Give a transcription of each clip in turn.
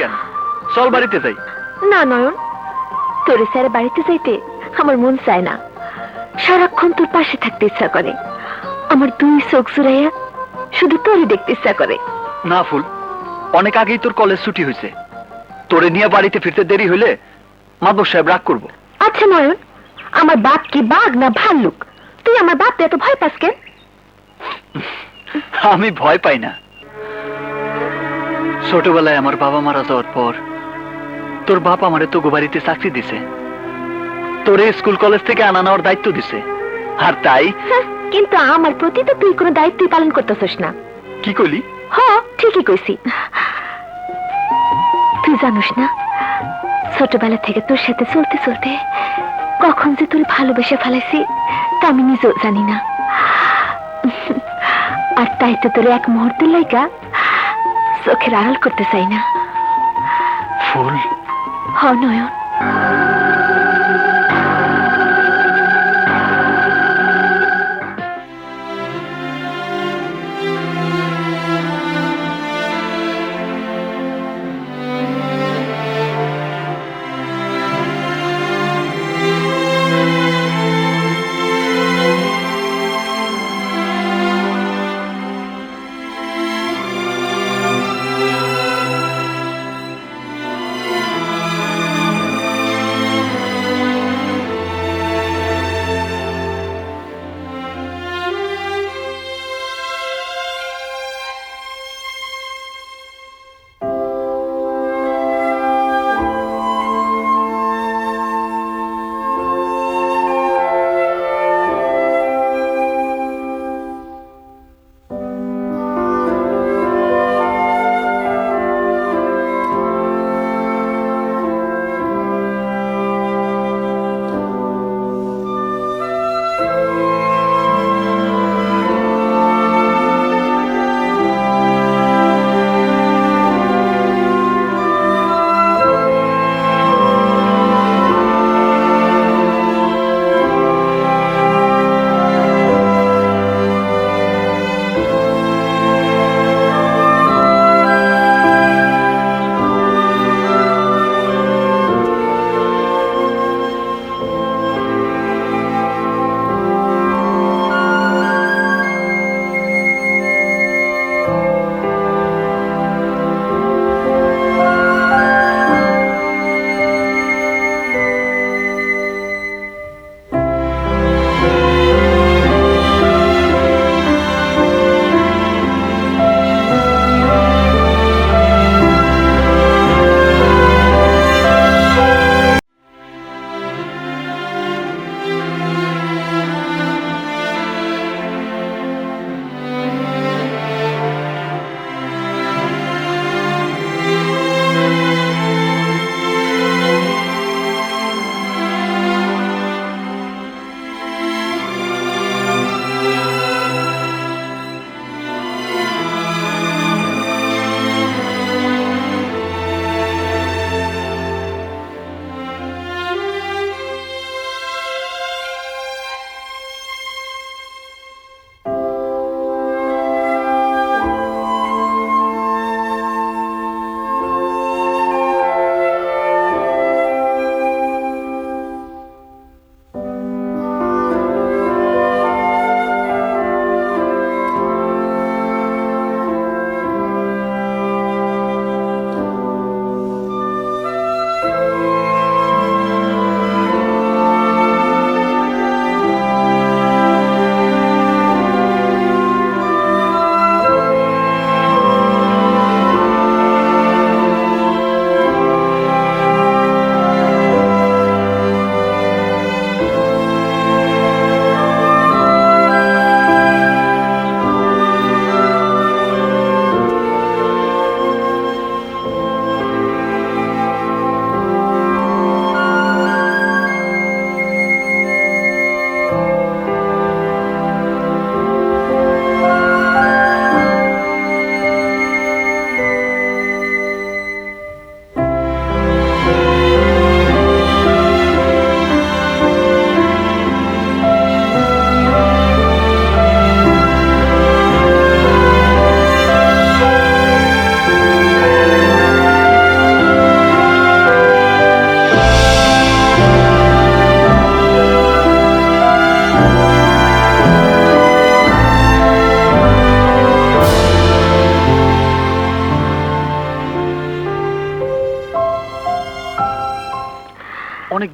কেন? চল বাড়িতে যাই। না নয়ন, তোরে স্যার বাড়িতে যাইতে আমার মন চায় না। সারাক্ষণ তোর পাশে থাকতে ইচ্ছা করে। আমার দুই চোখ জুড়াইয়া শুধু তোরই দেখতে ইচ্ছা করে। না ফুল, অনেক আগেই তোর কলেজ ছুটি হয়েছে। তোরে নিয়ে বাড়িতে ফিরতে দেরি হইলে মাদক সাহেব রাগ করবো। আচ্ছা নয়ন, আমার বাপ কি বাঘ না ভাল্লুক? তুই আমার বাপকে এত ভয় পাস কেন? আমি ভয় পাই না। ছোটবেলায় আমার বাবা মারা যাওয়ার পর তোর বাপ আমারে তো বাড়িতে চাকরি দিছে, তোরে স্কুল কলেজ থেকে আনা নেওয়ার দায়িত্ব দিছে। আর তাই কিন্তু আমার প্রতি তো তুই কোনো দায়িত্বই পালন করতেছিস না। কি কইলি? হ, ঠিকই কইছি। তুই জানিস না, ছোটবেলা থেকে তোর সাথে চলতে চলতে কখন যে তোর ভালোবেসে ফেলেছি তা আমি নিজেও জানি না। আর তাই তো তোর এক মুহূর্তের লাইগা চোখের আড়াল করতে চাই না। ফুল। হ নয়ন।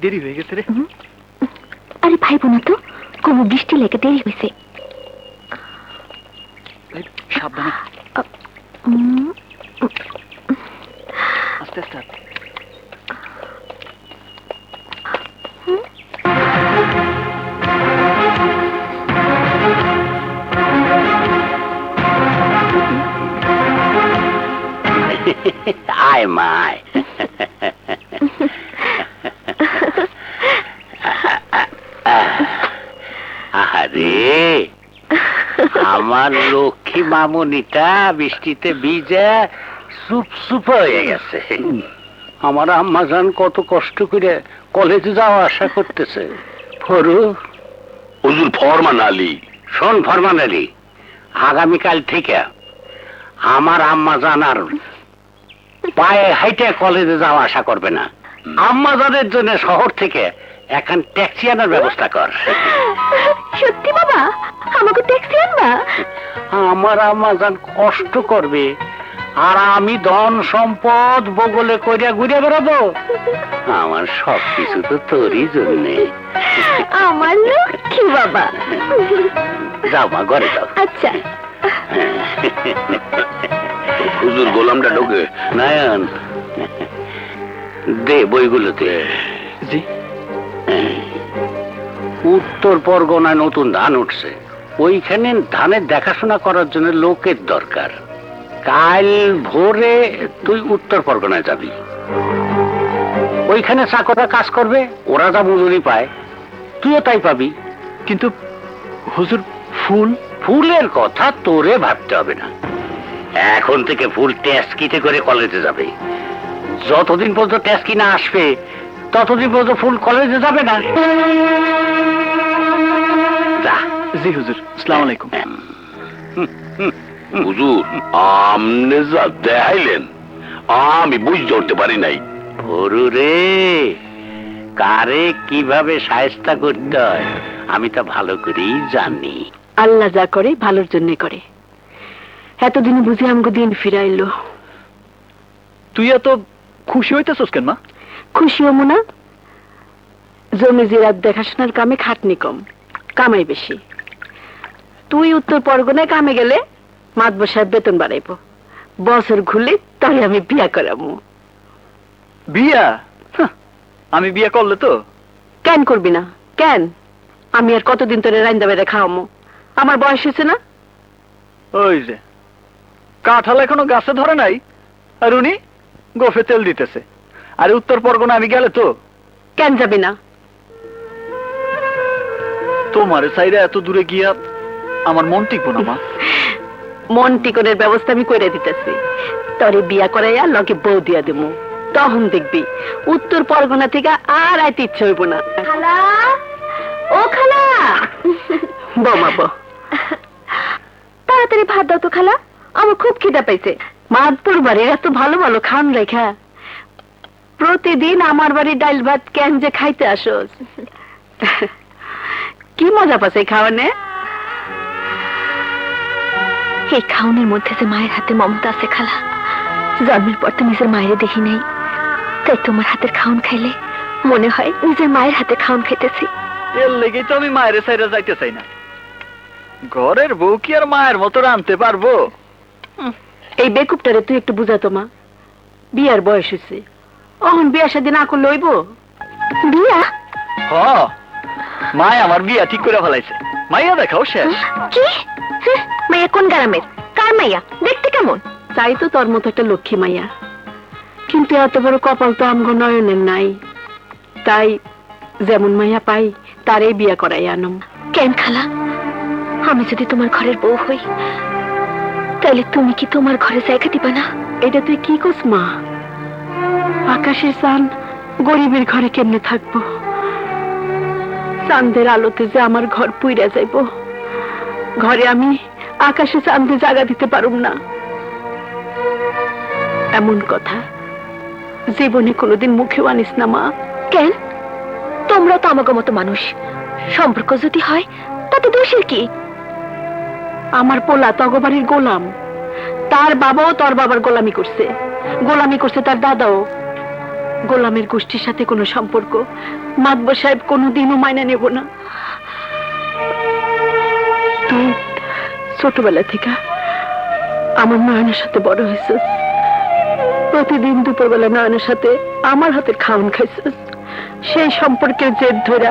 দেরি হয়ে গেছে রে। আরে ভাইবো না তো, কোনো বৃষ্টি লেগে দেরি হয়েছে। এই, সাবধানে, উম, আস্তে আস্তে হাঁট। আয় মায়, আরে আমার লক্ষ্মী মামুনিটা বৃষ্টিতে ভিজে সুপ সুপ হয়ে গেছে। আমার আম্মাজান কত কষ্ট করে কলেজে যাওয়া আশা করতেছে। ফরু হুজুর ফরমান আলী, শোন ফরমান আলী, আগামীকাল থেকে আমার আম্মাজান আর পায়ে হাইটে কলেজে যাওয়া আশা করবে না। আম্মাজানের জন্য শহর থেকে এখন ট্যাক্সি আনার ব্যবস্থা কর। সত্যি বাবা, আমাকে ট্যাক্সি আনবা? আমার আম্মাজান কষ্ট করবে আর আমি ধন সম্পদ বগলে করিয়া ঘুরে বেড়াবো। আমার সবকিছু তো তোরই জন্যে। আমার লক্ষ্মী বাবা। যাও মা, ঘরে যাও। আচ্ছা। হুজুর গোলামটা ঢোকে। নায়ন, দে বইগুলোতে। জি। উত্তর পরগনায় নতুন ধান উঠছে, ওইখানে ধানের দেখাশোনা করার জন্য লোকের দরকার। কাল ভোরে তুই উত্তর পরগনায় যাবি, ওইখানে চাকররা কাজ করবে, ওরা যা মজুরি পায় তুইও তাই পাবি। কিন্তু হুজুর, ফুল? ফুলের কথা তোরে ভাবতে হবে না, এখন থেকে ফুল ট্যাক্সিতে করে কলেজে যাবে। যতদিন পর্যন্ত ট্যাক্সি না আসবে ততদিন পর্যন্ত ফুল কলেজে যাবে না। যা। জি হুজুর, আসসালামু আলাইকুম। হুজুর, আমনে যা দেখাইলেন আমি বুঝতে উঠতে পারি নাই। ভরু রে, কারে কিভাবে সায়স্তা করতে হয় আমি তা ভালো করেই জানি। আল্লাহ যা করে ভালোর জন্য করে। এতদিন বুঝি আমাকে দিন ফিরাইলো। তুই এত খুশি হইতেছস কেন মা? খুশি হবো না? জমি জিরাত দেখাশোনার কামে খাটনি কম, কামাই বেশি। তুই উত্তর পরগনায় কামে গেলে মাতবর সাহেব বেতন বাড়াইব, বছর ঘুরলে তাই আমি বিয়া করাবো। বিয়া? হাহ, আমি বিয়া করলে তো? কেন করবি না? কেন? আমি আর কতদিন তোরে রাইন্দা বেড়ে খাওয়ামো? আমার বয়স হয়েছে না? ওই যে কাঁঠাল এখনো গাছে ধরে নাই, আর উনি গোফে তেল দিতেছে। আর উত্তর পরগনা আমি গেলে তো? কেন যাবি না? তোমার সাইডে এত দূরে গিয়া আমার মন টিকবো না মা। মন টিকনের ব্যবস্থা আমি করে দিতেছি। তরে বিয়া করাইয়া লগে বউ দিয়া দেবো, তখন দেখবি উত্তর পরগনা থেকে আর আইতে ইচ্ছে হইব না। খালা, ও খালা, বমাবো তাড়াতাড়ি ভাত দাও তো খালা, আমার খুব খিদা পাইছে। মাদপুর বাড়ির এত ভালো ভালো খান রেখা প্রতিদিন আমার বাড়ি ডাইল ভাত কেন যে খাইতে আসোস? কি মজা পাচ্ছে খাওয়ানে? এই খাওনের মধ্যে যে মায়ের হাতে মমতা আছে খালা। জন্মের পর তো নিজের মায়ের দেখি নাই, তাই তোমার হাতের খাওন খাইলে মনে হয় নিজের মায়ের হাতে খাওন খাইতেছি। এর লেগেই তো আমি মায়ের সাইডে যাইতে চাই না। ঘরের বউ কি আর মায়ের মতো রানতে পারবো? এই বেকুবটারে তুই একটু বুঝাতো মা, বিয়ার বয়স হয়েছে, অহন বিয়া শাদী না করলে হইব? বিয়া? হ, মায় আমার বিয়া ঠিক করে ফেলাইছে। মাইয়া দেখাও শেষ। কি? হ্যাঁ, মাইয়া কোন গ্রামের? কার মাইয়া? দেখতে কেমন? চাই তো তোর মতো একটা লক্ষ্মী মাইয়া, কিন্তু এত বড় কপাল তো আমগো নয়নের নাই। তাই যেমন মাইয়া পাই তারই বিয়া করাই আনম। কেন খালা, আমি যদি তোমার ঘরের বউ হই তাহলে তুমি কি তোমার ঘরে জায়গা দিবা না? এটা তুই কি করছ মা? আকাশের চাঁদ গরিবের ঘরে কেমনে থাকবো? চাঁদের আলোতে যে আমার ঘর পুইরা যাইব, ঘরে আমি আকাশে চাঁদে জায়গা দিতে পারুম না। এমন কথা জীবনে কোনোদিন মুখেও আনিস না মা। কেন? তোমরা তো আমাকে মতো মানুষ, সম্পর্ক যদি হয় তাতে দোষের কি? আমার পোলা তগবাড়ির গোলাম, তার বাবাও তোর বাবার গোলামি করছে, গোলামি করছে তার দাদাও। গোলামের গোষ্ঠীর সাথে কোনো সম্পর্ক মাতবর সাহেব কোনোদিনও মাইনা নেব না। তুই ছোটবেলা থেকে আমার নয়নের সাথে বড় হয়েছিস, প্রতিদিন দুপুরবেলা নয়নের সাথে আমার হাতের খাওয়ান খাইছিস, সেই সম্পর্কের জেদ ধরে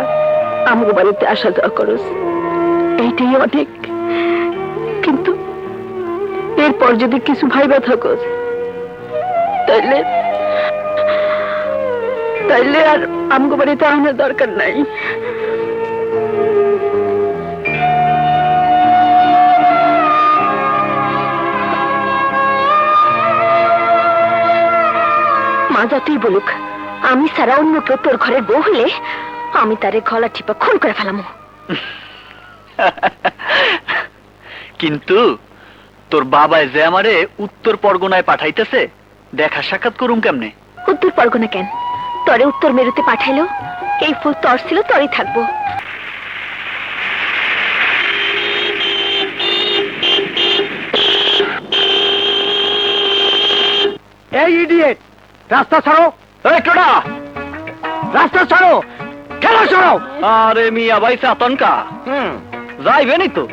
আমার বাড়িতে আসা যাওয়া করস, এইটাই অনেক। কিন্তু এরপর যদি কিছু ভাইবা থাকস তাইলে তাইলে আর আমগো বাড়িতে আনার দরকার নাই। মা যতই বলুক, আমি সারা অন্য কেউ তোর ঘরের বউ হলে আমি তারে গলা টিপা খুন করে ফেলামো। কিন্তু তোর বাবাই যে আমারে উত্তর পরগনায় পাঠাইতেছে, দেখা সাক্ষাৎ করুম কেমনে? উত্তর পরগনা কেন, তরে উত্তর মেরুতে পাঠাইলো। এই ফুল তর ছিল, তরই থাকবো। এই ইডিয়েট, রাস্তা ছাড়ো। এই টোটা, রাস্তা ছাড়ো, খেলা ছাড়ো। আরে মিয়া ভাই আতঙ্কা যাইবেনি তো,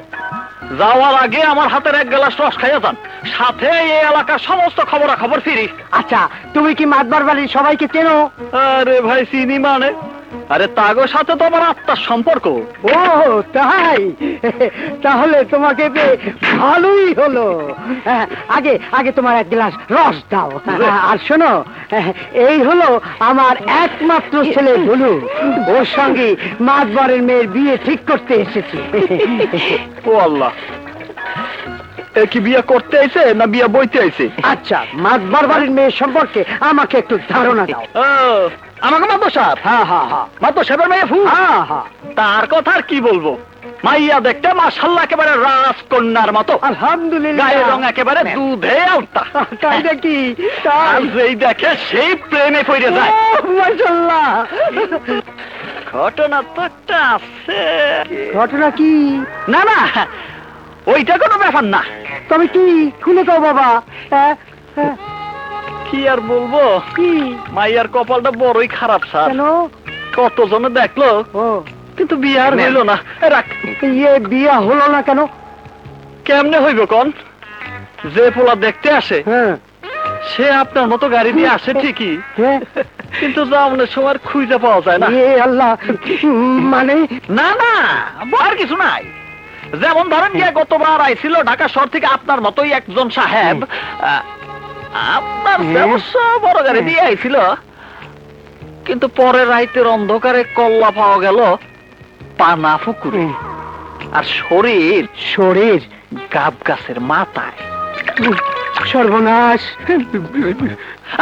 যাওয়ার আগে আমার হাতের এক গ্লাস রস খাইয়া যান, সাথে এই এলাকার সমস্ত খবরাখবর ফিরি। আচ্ছা, তুমি কি মাতবার বাড়ির সবাইকে চেনো? আরে ভাই চিনি মানে, আরে তাগোর সাথে তো আমার আত্মার সম্পর্ক। ও তাই, তাহলে তোমাকে পেয়ে ভালোই হলো। আগে আগে তোমার এক গ্লাস রস দাও। আর শোনো, এই হলো আমার একমাত্র ছেলে ভুলু, ওর সঙ্গে মাতবারের মেয়ের বিয়ে ঠিক করতে এসেছি। ও আল্লাহ, এ কি বিয়ে করতে আইছে না বিয়ে বইতে আইছে? আচ্ছা, মাতবার বাড়ির মেয়ের সম্পর্কে আমাকে একটু ধারণা দাও। আমাকে মাতো সাহেব? হ্যাঁ হ্যাঁ হ্যাঁ, মাতো সাহেবের মেয়ে ফু? হ্যাঁ হ্যাঁ। তার কথা আর কি বলবো, মাইয়া দেখতে মাশাআল্লাহ একেবারে রাজকন্যার মতো, আলহামদুলিল্লাহ। গায়ের রং একেবারে দুধে আলতা। তাই নাকি? আর যেই দেখে সেই প্রেমে পড়ে যায়। মাশাআল্লাহ। ঘটনা তো একটা আছে। ঘটনা কি? না না, ওইটা কোনো ব্যাপার না। তবে কি, খুলে দাও বাবা। কি আর বলবো, কি? মাইয়ার কপালটা বড়ই খারাপ স্যার। কেন? কতজনে দেখলো ও, কিন্তু বিয়ে আর হইল না। রাখ, ইয়ে বিয়া হলো না কেন? কেমনে হইব কোন? যে পোলা দেখতে আসে হ্যাঁ সে আপনার মতো গাড়ি দিয়ে আসে ঠিকই, হ্যাঁ। কিন্তু যাওয়ানোর সময় খুঁজে পাওয়া যায় না। এ আল্লাহ, মানে? না না, আর কিছু নাই। যেমন ধরেন গিয়ে গতবার আইছিল ঢাকা শহর থেকে আপনার মতোই একজন সাহেব, আপনার অবশ্য বড় গাড়ি দিয়ে আইছিল, কিন্তু পরে রাইতের অন্ধকারে কল্লা পাওয়া গেল পানা পুকুরে, আর শরীর শরীর গাব গাছের মাথায়। সর্বনাশ।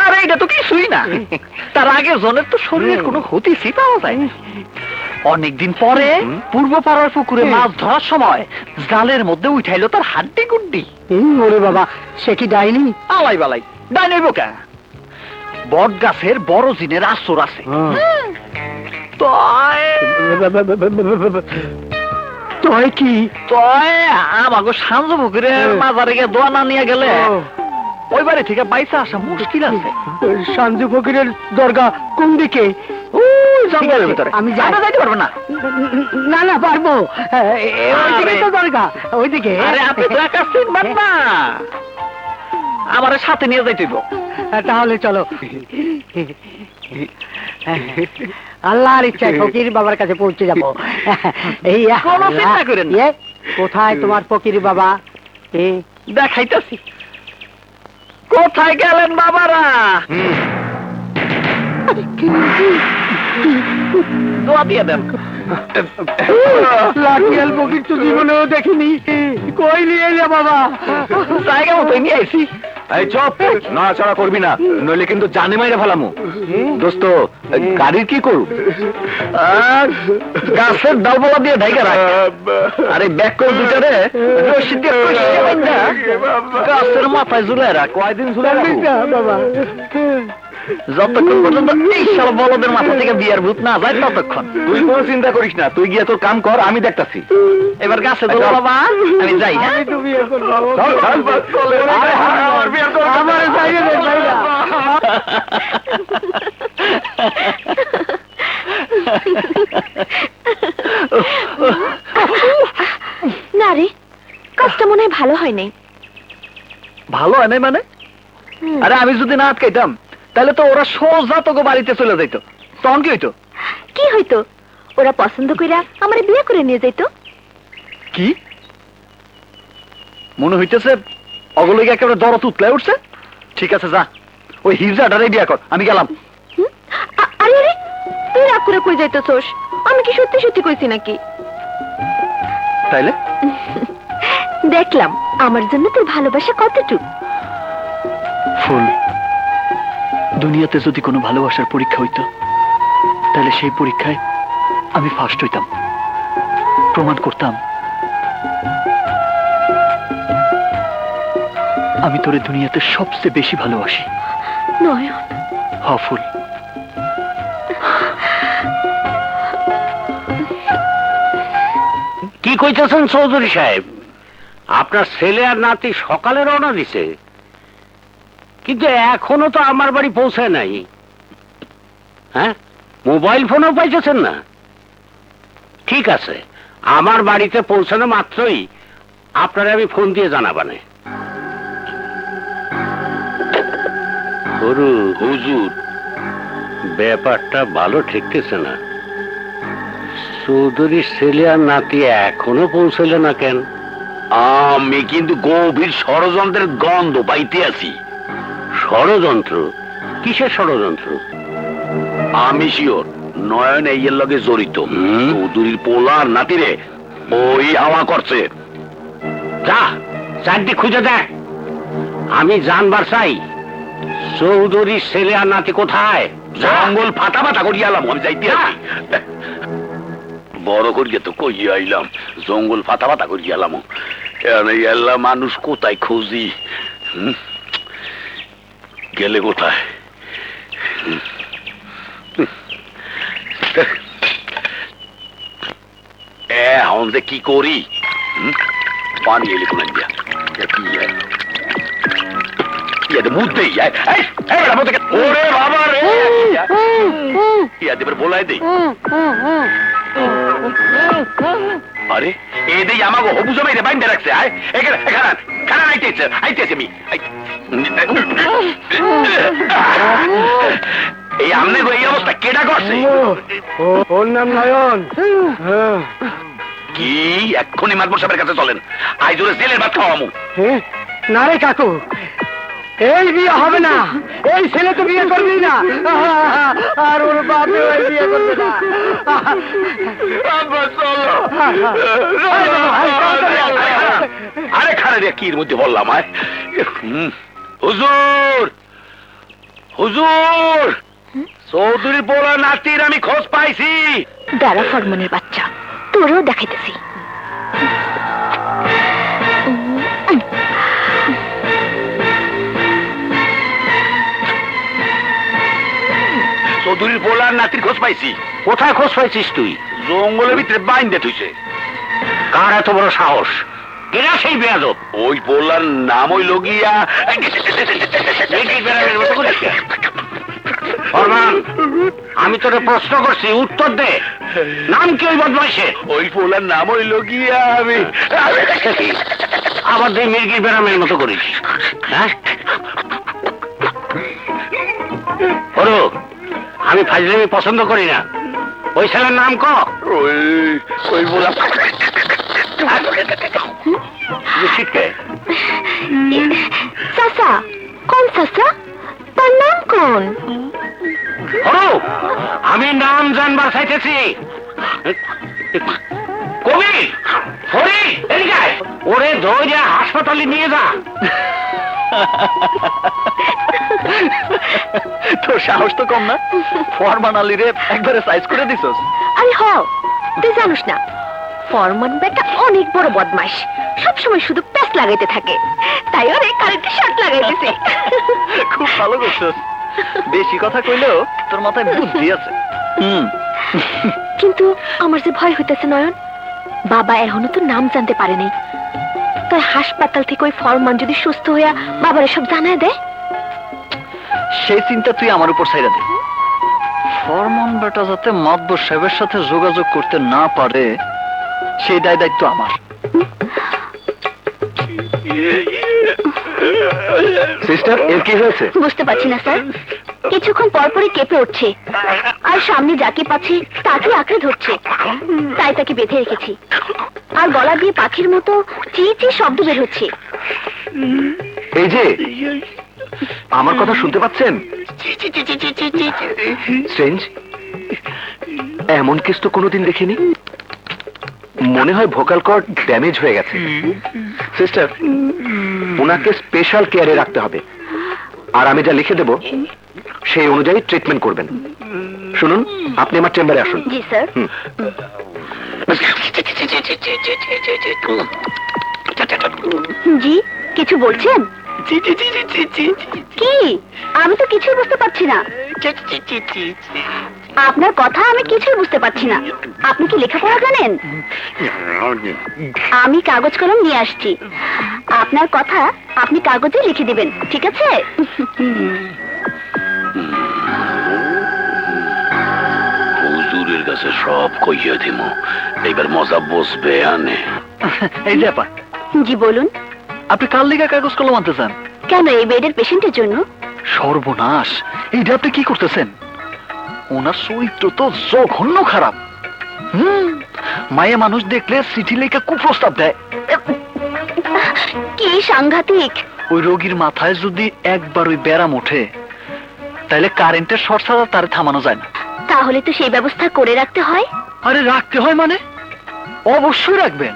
আর এইটা তো কিছুই না, তার আগে জনের তো শরীরের কোনো হতিসই পাওয়া যায় না। অনেকদিন পরে পূর্ব পাড়ার পুকুরে মাছ ধরার সময় জালের মধ্যে উঠাইলো তার হাড্ডি গুড্ডি। ওরে বাবা, সে কি ডাইনি? আলাই বালাই, ডাই নইব কে? বট গাছের বড় জিনের আসর আছে। তয় কি? তয় আমাকে সাঞ্জ পুকুরে মাজারে গিয়ে দোয়া না নিয়ে গেলে ওই বাড়ি থেকে বাইসা আসা মুশকিল আছে। সাঞ্জু ফকিরের দরগা কোন দিকে? জঙ্গলের ভিতরে। আমি যাইতে পারবো না? না না, পারবো। ওইদিকে তো দরগা, ওইদিকে। আরে আপনি তো একা চিনবেন না, আমার সাথে নিয়ে যাইতেইব। তাহলে চলো। আল্লাহর ইচ্ছায় ফকির বাবার কাছে পৌঁছে যাবো। এই কোনো চিন্তা করেন না। কোথায় তোমার ফকির বাবা? দেখাইতেছি। কোথায় গেলেন বাবারা? দোয়া দিয়ে দেন। লাঠিয়াল ফকির তো জীবনেও দেখিনি। কই নিয়ে এলে বাবা? জায়গা মতো নিয়ে আইছি। এই চপ, নড়াচড়া করবি না, নইলে কিন্তু জানে মাইরে ফেলামু। দোস্ত, গাড়ির কি করু? গাছের ডালপালা দিয়ে ঢাইকা রাখ। আরে ব্যাক করে দুটারে রশি দিয়ে কষিয়ে বাইন্ধা গাছের মাথায় ঝুলাই রাখ। কয়দিন ঝুলে রাখবো? বাবা, যতক্ষণ পর্যন্ত এই সব বলদের মাথা থেকে বিয়ার ভূত না যায় ততক্ষণ। তুই কোনো চিন্তা করিস না, তুই গিয়ে তোর কাম কর, আমি দেখতাছি। এবার গাছে দোলা বাবা, আমি যাই। হ্যাঁ চল, চল। আরে, আমার বিয়ে কর। আমারে যাইয়ে দে, যাইয়া। না রে, কাজটা মনে হয় ভালো হয় নাই। ভালো হয় নাই মানে? আরে আমি যদি না আটকাইতাম তাহলে তো ওরা সোজা তোকে বাড়িতে চলে যাইতো, তখন কি হইতো? কি হইতো? ওরা পছন্দ কইরা আমারে বিয়ে করে নিয়ে যাইতো। কি মনে হইতেছে অগলকে একেবারে দরদ উতলায় উঠছে? ঠিক আছে, যা ওই হিজড়াটারে বিয়ে কর, আমি গেলাম। আরে আরে, তুই রাগ করে কই যাইতেছস? আমি কি সত্যি সত্যি কইছি নাকি? তাইলে দেখলাম আমার জন্য তোর ভালোবাসা কতটুকু। ফুল, দুনিয়াতে যদি কোনো ভালোবাসার পরীক্ষা হইতো তাহলে সেই পরীক্ষায় আমি ফার্স্ট হইতাম, প্রমাণ করতাম আমি তোরে দুনিয়াতে সবচেয়ে বেশি ভালোবাসি। নয়ন, হ ফুল। কি কইতেছেন চৌধুরী সাহেব? আপনার ছেলে আর নাতি সকালে রওনা দিছে, কিন্তু এখনো তো আমার বাড়ি পৌঁছায় নাই। হ্যাঁ, মোবাইল ফোনও পাইতেছেন না? ঠিক আছে, আমার বাড়িতে পৌঁছানো মাত্রই আপনারা আমি ফোন দিয়ে জানাবানে। গরু হুজুর, ব্যাপারটা ভালো ঠেকতেছে না। চৌধুরীর ছেলে আর নাতি এখনো পৌঁছাইল না কেন? আমি কিন্তু গভীর ষড়যন্ত্রের গন্ধ পাইতে আছি। ষড়যন্ত্র? কিসের ষড়যন্ত্র? আমি শিওর নয়ন এই এর লগে জড়িত। চৌধুরীর পোলার নাতিরে ওই হাওয়া করছে। যা, চারদিক খুঁজে দেখ। আমি জানবার চাই চৌধুরীর ছেলে আর নাতি কোথায়। জঙ্গল ফাটা ফাটা করিয়া এলাম, আমি যাইতে আছি। বড় করিয়া তো কইয়া আইলাম, জঙ্গল ফাটা ফাটা করিয়া এলাম। এলা মানুষ কোথায় খুঁজি? গেলে কোথায়? এখন যে কি করি? পানি এলে কোন দিয়া মুহূর্তেই ওরে বাবা রে, ইয়াদের বলাই দেই। আরে এদের আমাকে হবু জমাই রে বাইন্দে রাখছে। খানা আইতেছে আমি। এই আমনে গো এই অবস্থা কেডা করছে? ওর নাম নয়ন। কি এক্ষুনি মাতবর সাহেবের কাছে চলেন, আজ ওরে জেলের ভাত খাওয়ামু। না রে কাকু, এই বিয়ে হবে না। এই ছেলে তো বিয়ে করবি না, আর ওর বাপে ওই বিয়ে করবে না। আরে খারে রে, কির মধ্যে বললাম আয়। হুজুর, হুজুর, চৌধুরী পোলা নাতির আমি খোঁজ পাইছি। দাঁড়া ফরমানের বাচ্চা, তোরেও দেখাইতেছি। চৌধুরীর পোলার নাতির খোঁজ পাইছি। কোথায় খোঁজ পাইছিস তুই? জঙ্গলের ভিতরে বাইন্দে থইছে। কার এত বড় সাহস? কেনা সেই বেয়াদব? ওই পোলার নাম ওই লগিয়া ফরমান, আমি তোরে প্রশ্ন করছি, উত্তর দে। নাম কি ওই বদমাইশের? ওই পোলার নাম ওই লগিয়া আমি আবার তুই মির্গির বেড়ামের মতো করিস। হ্যাঁ, আমি ফাজলামি পছন্দ করি না। ওই ছেলের নাম ক। ওই পোলা চাচা, কোন চাচা? তার নাম কোন? আমি নাম জানবার চাইতেছি। কবি হরি, এদিকে আয়। ওরে ধরে হাসপাতালে নিয়ে যা। তোর সাহস তো কম না, ফরমান আলী রে একবারে সাইজ করে দিছস। আরে হ, তুই জানিস না ফরমান বেটা অনেক বড় বদমাইশ, সবসময় শুধু প্যাচ লাগাইতে থাকে, তাই ওরে কারেন্টের শর্ট লাগাইতেছে। খুব ভালো করছস। বেশি কথা কইলেও তোর মাথায় বুদ্ধি আছে। কিন্তু আমার যে ভয় হইতেছে নয়ন, বাবা এখনো তো নাম জানতে পারেনি। তাই হাসপাতাল থেকে ওই ফরমান যদি সুস্থ হইয়া বাবার এসব জানায় দেয়। সেই চিন্তা তুই আমার উপর ছাইড়া দে। ফরমান বেটা যাতে মাতবর সাহেবের সাথে যোগাযোগ করতে না পারে সেই দায় দায়িত্ব আমার। সিস্টার, এর কি হয়েছে? বুঝতে পারছি না স্যার, কিছুক্ষণ পরপরই কেঁপে উঠছে আর সামনে যাকে পাচ্ছি তাকে আঁকড়ে ধরছে। তাই তাকে বেঁধে রেখেছি। আর গলা দিয়ে পাখির মতো চি চি শব্দ বের হচ্ছে। এই যে, আমার কথা শুনতে পাচ্ছেন? স্ট্রেঞ্জ, এমন কেস তো কোনোদিন দেখিনি। মনে হয় ভোকাল কর্ড ড্যামেজ হয়ে গেছে। সিস্টার, ওনাকে স্পেশাল কেয়ারে রাখতে হবে। আর আমি যা লিখে দেব সেই অনুযায়ী ট্রিটমেন্ট করবেন। শুনুন, আপনি আমার চেম্বারে আসুন। জি স্যার। জি, কিছু বলছেন? কি? আমি তো কিছুই বুঝতে পারছি না। আপনার কথা আমি কিছুই বুঝতে পারছি না। আপনি কি লেখাপড়া জানেন? আমি কাগজ কলম নিয়ে আসছি। আপনার কথা আপনি কাগজে লিখে দিবেন, ঠিক আছে? হুজুরের কাছে সব কইয়া দিম, এইবার মজা বসবে আনে। এই যে আপা, জি বলুন। আপনি কাল লিগা কাগজ কলম আনতে চান? কেন, এই বেডের পেশেন্টের জন্য? সর্বনাশ, এইটা আপনি কি করতেছেন? ওনার চরিত্র তো জঘন্য খারাপ। মায়ে মানুষ দেখলে চিঠি লেখা কুপ্রস্তাব দেয়। কি সাংঘাতিক! ওই রোগীর মাথায় যদি একবার ওই ব্যারাম ওঠে তাহলে কারেন্টের শর্ট ছাড়া তারে থামানো যায় না। তাহলে তো সেই ব্যবস্থা করে রাখতে হয়। আরে রাখতে হয় মানে? অবশ্যই রাখবেন।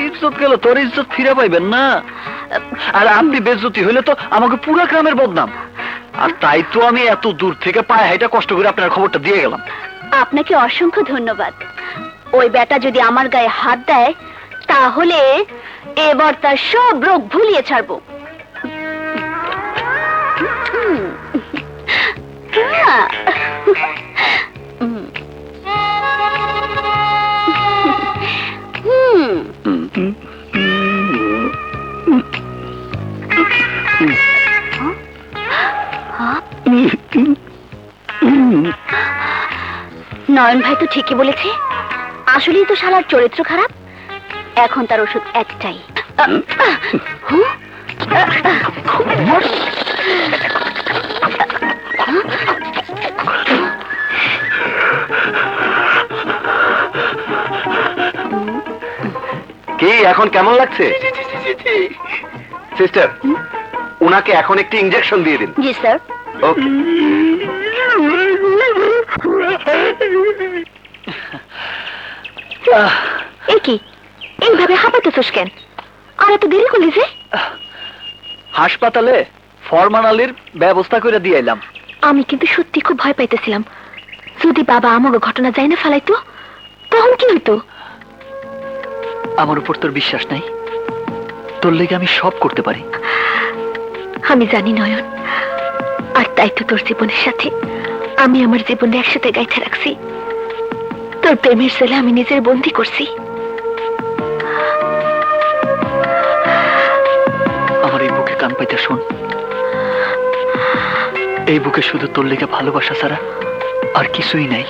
ইজ্জত গেল তোর ইজ্জত ফিরে পাইবেন না। আর আপনি বেজ্জতি হইলে তো আমাকে পুরো গ্রামের বদনাম। আর তাই তো আমি এত দূর থেকে পায়ে হাইটা কষ্ট করে আপনার খবরটা দিয়ে গেলাম। আপনাকে অসংখ্য ধন্যবাদ। ওই বেটা যদি আমার গায়ে হাত দেয় তাহলে এবার তার সব রোগ ভুলিয়ে ছাড়বো। নয়ন ভাই তো ঠিকই বলেছে, আসলেই তো শালার চরিত্র খারাপ। এখন তার ওষুধ একটাই। কি এখন কেমন লাগছে? সিস্টার, ওনাকে এখন একটি ইনজেকশন দিয়ে দিন। জি স্যার। ওকে। এ কি, এইভাবে হাঁপাতেছস কেন? আর এত দেরি করলি যে? হাসপাতালে ফরমান আলীর ব্যবস্থা করে দিয়ে এলাম। আমি কিন্তু সত্যি খুব ভয় পাইতেছিলাম। যদি বাবা আমাকে ঘটনা যায় না ফেলাইতো তখন কি হইতো? আমার উপর তোর বিশ্বাস নাই? তোর লেগে আমি সব করতে পারি। আমি জানি নয়ন, আর তাই তো তোর জীবনের সাথে আমি আমার জীবনে একসাথে গাইতে রাখছি। তোর প্রেমের ছেলে আমি নিজের বন্দি করছি। আমার এই বুকে কান পাইতে শোন, এই বুকে শুধু তোর লেগে ভালোবাসা ছাড়া আর কিছুই নাই।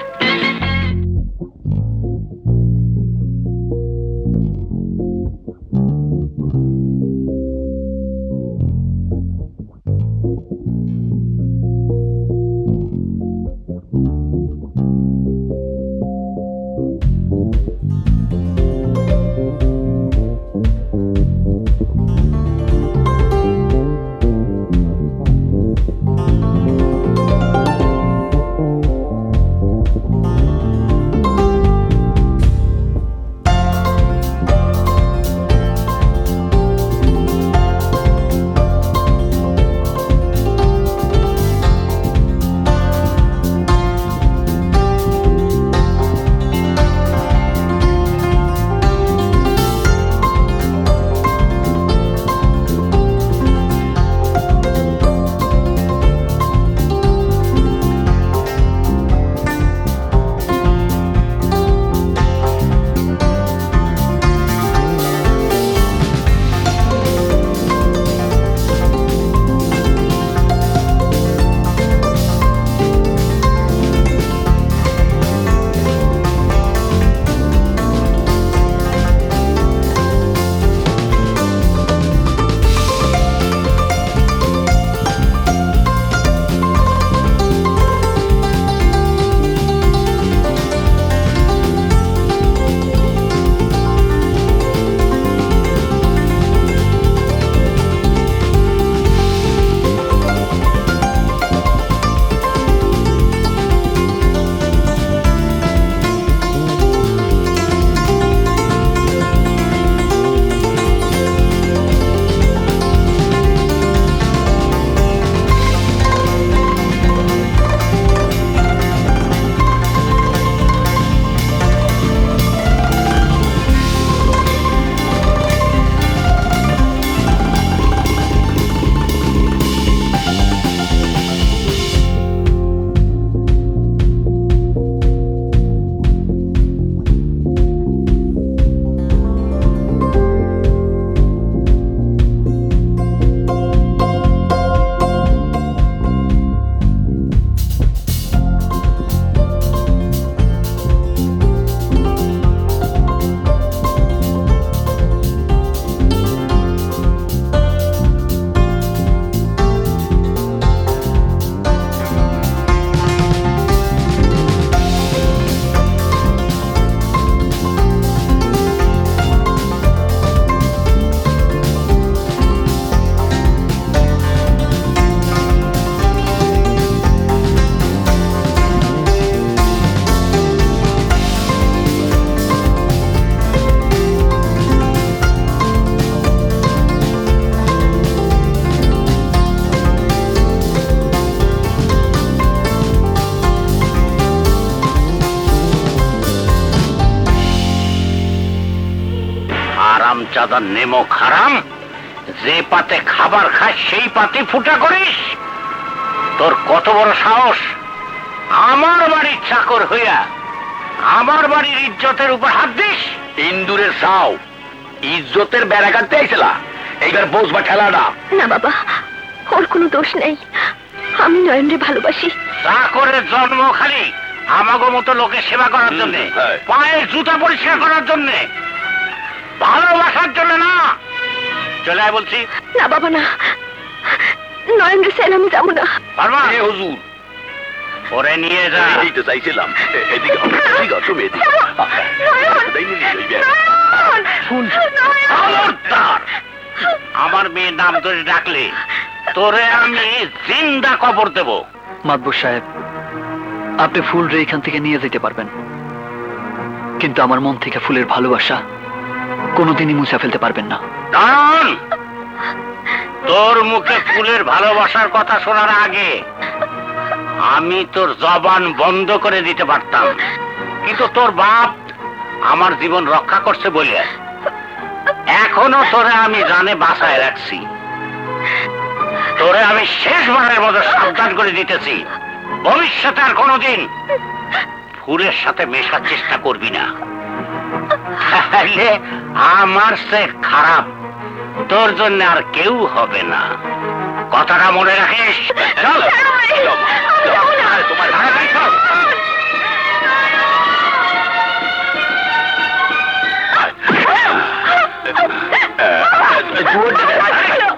হারামজাদা নেমো হারাম, যে পাতে খাবার খাস সেই পাতে ফুটা করিস? তোর কত বড় সাহস আমার বাড়ির চাকর হইয়া আমার বাড়ির ইজ্জতের উপর হাত দিস? ইন্দুরের সাও ইজ্জতের বেড়া কাটতে আইছিলা, এইবার বসবা ঠেলাটা। না বাবা, ওর কোনো দোষ নেই। আমি নয়নরে ভালোবাসি। চাকরের জন্ম খালি আমাগো মতো লোকের সেবা করার জন্য, হ্যাঁ। পায়ের জুতা পরিষ্কার করার জন্য, ভালোবাসার জন্য না। চলে আয় বলছি। না বাবা না, নয়নরে সেন আমি যাবো না। পারবা? এ হুজুর, ওরে নিয়ে যা। এই তো চাইছিলাম, এদিকে এদিকে তুমি এদিকে খবরদার! আমার মেয়ের নাম ধরে ডাকলে তোরে আমি জিন্দা কবর দেব। মাতবর সাহেব, আপনি ফুল রে এখান থেকে নিয়ে যেতে পারবেন, কিন্তু আমার মন থেকে ফুলের ভালোবাসা কোনোদিনই মুছে ফেলতে পারবেন না। দাঁড়ান! তোর মুখে ফুলের ভালোবাসার কথা শোনার আগে আমি তোর জবান বন্ধ করে দিতে পারতাম, কিন্তু তোর বাপ আমার জীবন রক্ষা করছে বলে এখনো তোরে আমি জানে বাঁচায় রাখছি। তোরে আমি শেষবারের মতো সাবধান করে দিতেছি, ভবিষ্যতে আর কোনোদিন ফুলের সাথে মেশার চেষ্টা করবি না, তাহলে আমার সে খারাপ তোর জন্য আর কেউ হবে না। কথাটা মনে রাখিস। চল তোমার তাড়াতাড়ি চল।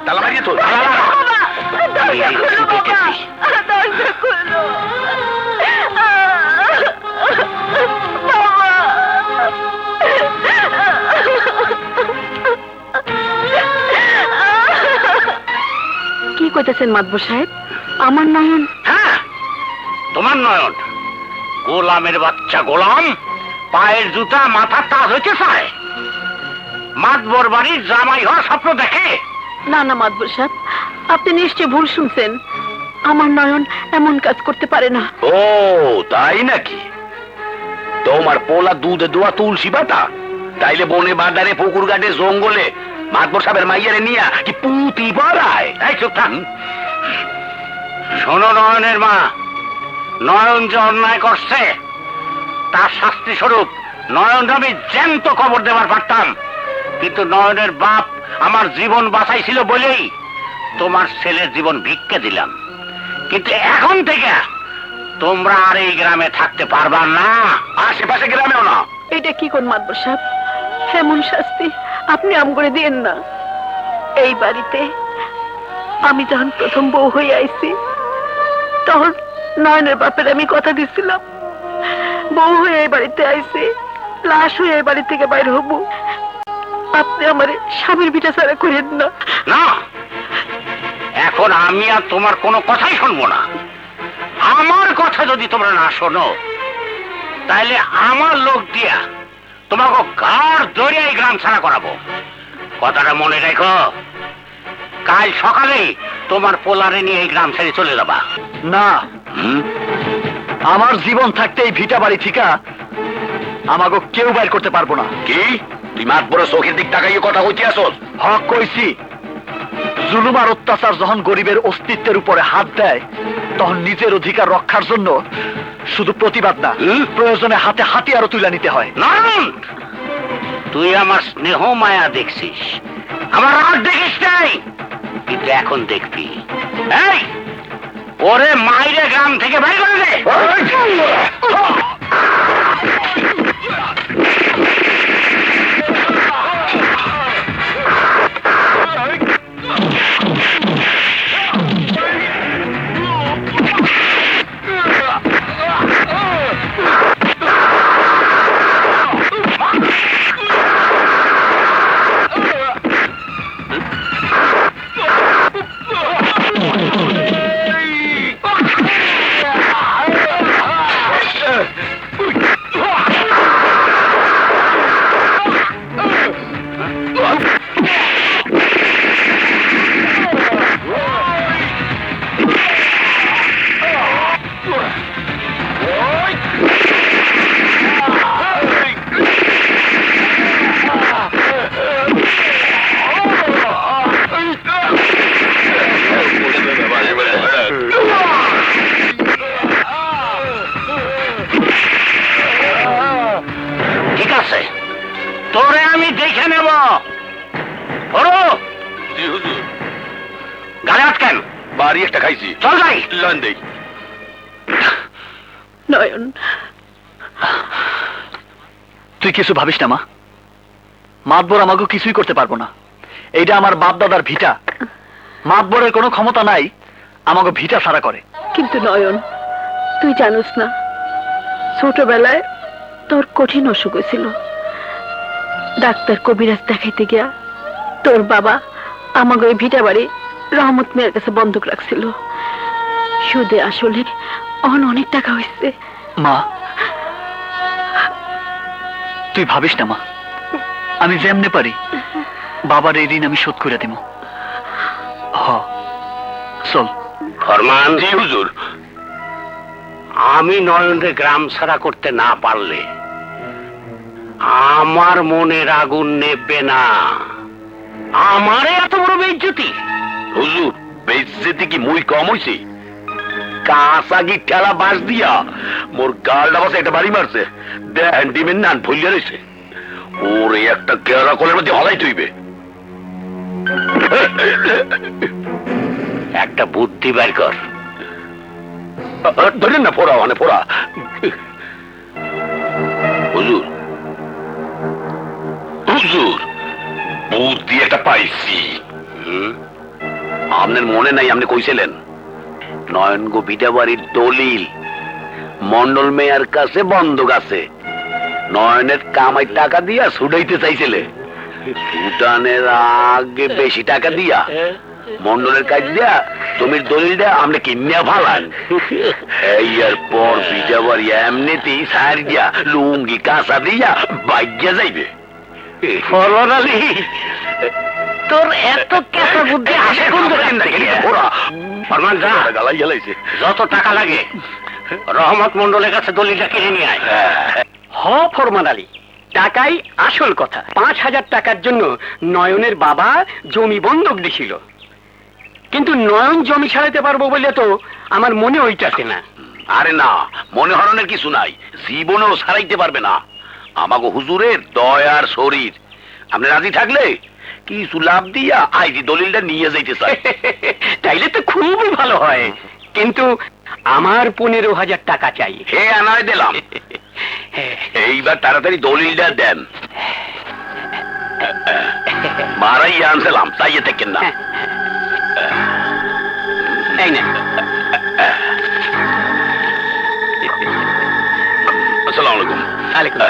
তালা মারিয়ে তো কি কইতেছেন মাতবর সাহেব? আমার নয়ন? হ্যাঁ, তোমার নয়ন। গোলামের বাচ্চা গোলাম, পায়ের জুতা মাথার তাজ হইতে চায়, মাতবর বাড়ির জামাই হওয়ার স্বপ্ন দেখে। না না মাতবর সাহেব, আপনি নিশ্চয় ভুল শুনছেন। আমার নয়ন এমন কাজ করতে পারে না। ও তাই নাকি? তোমার পোলা দুধে দোয়া তুলসী পাতা, তাইলে বনে বাজারে পুকুর ঘাটে জঙ্গলে মাতবর সাহেবের মাইয়ারে নিয়া কি পুঁতি বাড়ায়? এই চুপ থাক। শোনো নয়নের মা, নয়ন যে অন্যায় করছে তার শাস্তি স্বরূপ নয়ন আমি জ্যান্ত কবর দেবার পারতাম, কিন্তু নয়নের বাপ আমার জীবন বাঁচাইছিল বলেই তোমার ছেলের জীবন ভিক্ষে দিলাম। কিন্তু এখন থেকে তোমরা আর এই গ্রামে থাকতে পারবা না, আশেপাশে গ্রামেও না। এটা কি কোন মাতবর সাহেব? এমন শাস্তি আপনি আম করে দিয়েন না। এই বাড়িতে আমি যখন প্রথম বউ হয়ে আইছি তখন নয়নের বাপের আমি কথা দিছিলাম, বউ হয়ে এই বাড়িতে আইছি, লাশ হয়ে এই বাড়ি থেকে বাইরে হবো। আপনি আমার স্বামীর বিটা ছাড়া করেন না। না, এখন আমি আর তোমার কোনো কথাই শুনবো না। আমার কথা যদি তোমরা না শোনো তাহলে আমার লোক দিয়া তোমাকে ঘাড় ধরে এই গ্রাম ছাড়া করাবো। কথাটা মনে রেখো, কাল সকালে তোমার পোলারে নিয়ে এই গ্রাম ছেড়ে চলে যাবা। না, আমার জীবন থাকতে এই ভিটা বাড়ি ঠিকা আমাকে কেউ বাইর করতে পারবো না। কি তুই মাতবরের চোখের দিক তাকাইয়ে কথা হইতে আসস? হক কইছি, জুলুম আর অত্যাচার যখন গরিবের অস্তিত্বের উপরে হাত দেয় তখন নিজের অধিকার রক্ষার জন্য শুধু প্রতিবাদ না, প্রয়োজনে হাতে হাতিয়ারও তুলে নিতে হয়। নারায়ণ, তুই আমার স্নেহ মায়া দেখছিস, আমার রাগ দেখিস নাই, কিন্তু এখন দেখবি। এই ওরে মাইরে গ্রাম থেকে বাইরে করে দে। তোরে আমি দেখে নেব। বড় জি হুজুর। গালে আটকেন। বাড়ি একটা খাইছি। চল যাই। লন দেই। নয়ন, তুই কিছু ভাবিস না মা, মাতবর আমাকে কিছুই করতে পারবো না। এইটা আমার বাপ দাদার ভিটা, মাতবরের কোনো ক্ষমতা নাই আমাকে ভিটা সারা করে। কিন্তু নয়ন, তুই জানোস না, ছোটবেলায় তোর কঠিন অসুখ হয়েছিল। ডাক্তার কবিরাজ দেখাইতে গিয়া তোর বাবা আমাকে ওই ভিটা বাড়ি রহমত মেয়ের কাছে বন্ধক রাখছিল। সুদে আসলে অনেক টাকা হয়েছে। মা, তুই ভাবিস না মা, আমি যেমনে পারি বাবার এই ঋণ আমি শোধ করে দিব। চল। ফরমান। জি হুজুর। আমি নয়নরে গ্রাম ছাড়া করতে না পারলে আমার মনের আগুন নেবে না। আমারে এত বড় বেইজ্জতি। হুজুর, বেইজ্জতি কি মুই কম হইছে? কাঁচাগি ঠেলা বাঁশ দিয়া মোর গালটা বাসে একটা বাড়ি মারছে। দেন ডিমের নান ভুলিয়া রয়েছে। ওরে একটা কেরা কলের মধ্যে হলাই তুইবে। একটা বুদ্ধি বের কর। ধরেন না, ফোড়া মানে ফোড়া। হুজুর, হুজুর, বুদ্ধি একটা পাইছি। আপনার মনে নাই আপনি কইছিলেন নয়ন গো ভিটা বাড়ির দলিল মন্ডল মেয়ার কাছে বন্ধক আছে। নয়নের কামাই টাকা দিয়া ছুটাইতে চাইছিলে। ছুটানের আগে বেশি টাকা দিয়া মন্ডলের কাজ দিয়া জমির দলিলটা আমরা কিনে ফালান। এই আর পর ভিটা বাড়ি এমনিতেই সার দিয়া লুঙ্গি কাঁচা দিয়া বাইজা যাইবে। ফরমান আলী, তোর এত কেঁচা বুদ্ধি আসে কোন দোকান থেকে? ফরমান যা, গালাই জ্বালাইছে। যত টাকা লাগে রহমত মন্ডলের কাছে দলিলটা কিনে নিয়ে আয়। হ ফরমান আলী, টাকাই আসল কথা। 5,000 টাকার জন্য নয়নের বাবা জমি বন্ধক দিছিল, কিন্তু নয়ন জমি ছাড়াইতে পারবো বলে তো আমার মনে হইতাছে না। আরে না, মনে হরণের কিছু নাই, জীবনেও ছাড়াইতে পারবে না। আমাকে হুজুরের দয়ার শরীর, আপনি রাজি থাকলে কিছু লাভ দিয়া আইজি দলিলটা নিয়ে যাইতে চাই। তাইলে তো খুবই ভালো হয়, কিন্তু আমার 15,000 টাকা চাই। হে আনায় দিলাম। এইবার তাড়াতাড়ি দলিলটা দেন। মারাই আনছিলাম, তাই থাকেন না। এই না, আসসালামু আলাইকুম। আলাইকুম।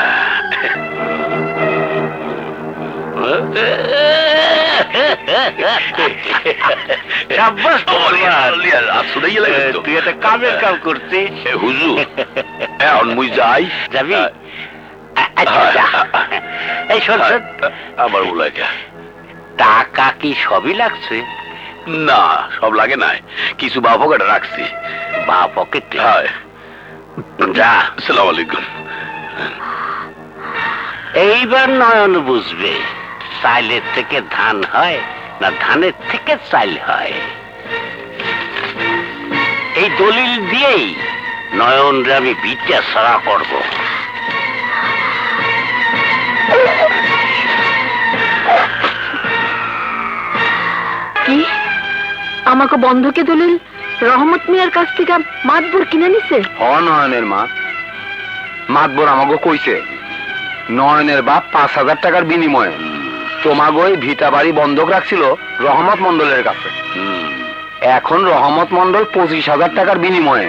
সাব্বাস ফরমান, তুই একটা কামের কাম করতে। হুজুর, এখন মুই যাই। যাবি? আচ্ছা যা। এই শোন শোন, আমার বলাইকা টাকা কি সবই লাগছে? না, সব লাগে নাই, কিছু বা পকেটে রাখছি। বা পকেটে? হয়। যা। আসসালামু আলাইকুম। এইবার নয়ন বুঝবে চাইলের থেকে ধান হয় না ধানের থেকে চাইল হয়। এই দলিল দিয়েই নয়নরে আমি বিটা ছাড়া করবো। কি আমাকে বন্ধকে দলিল রহমত মিয়ার কাছ থেকে মাতবর কিনে নিছে? নয়নের মা, মাতবর আমাকে কইছে নয়নের বাপ 5,000 টাকার বিনিময়ে তোমাকে ওই ভিটা বাড়ি বন্ধক রাখছিল রহমত মন্ডলের কাছে। এখন রহমত মন্ডল 25,000 টাকার বিনিময়ে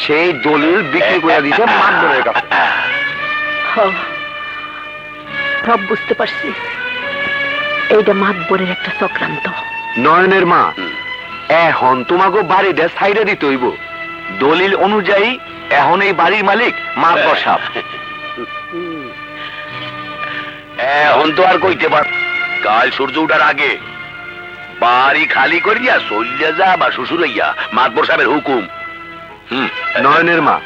সেই দলিল বিক্রি করে দিতে মাতবরের কাছে। সব বুঝতে পারছি, এইটা মাতবরের একটা চক্রান্ত। নয়নের মা, এখন তোমাকে বাড়িটা সাইডে দিতে হইব। দলিল অনুযায়ী এখন এই বাড়ির মালিক মাতবর সাহেব। এখন তো আর কইতে পার, কাল সূর্য উঠার আগে বাড়ি খালি করিয়া চলিয়া যা বা শ্বশুর হইয়া মাতবর সাহেবের হুকুম। নয়নের মা,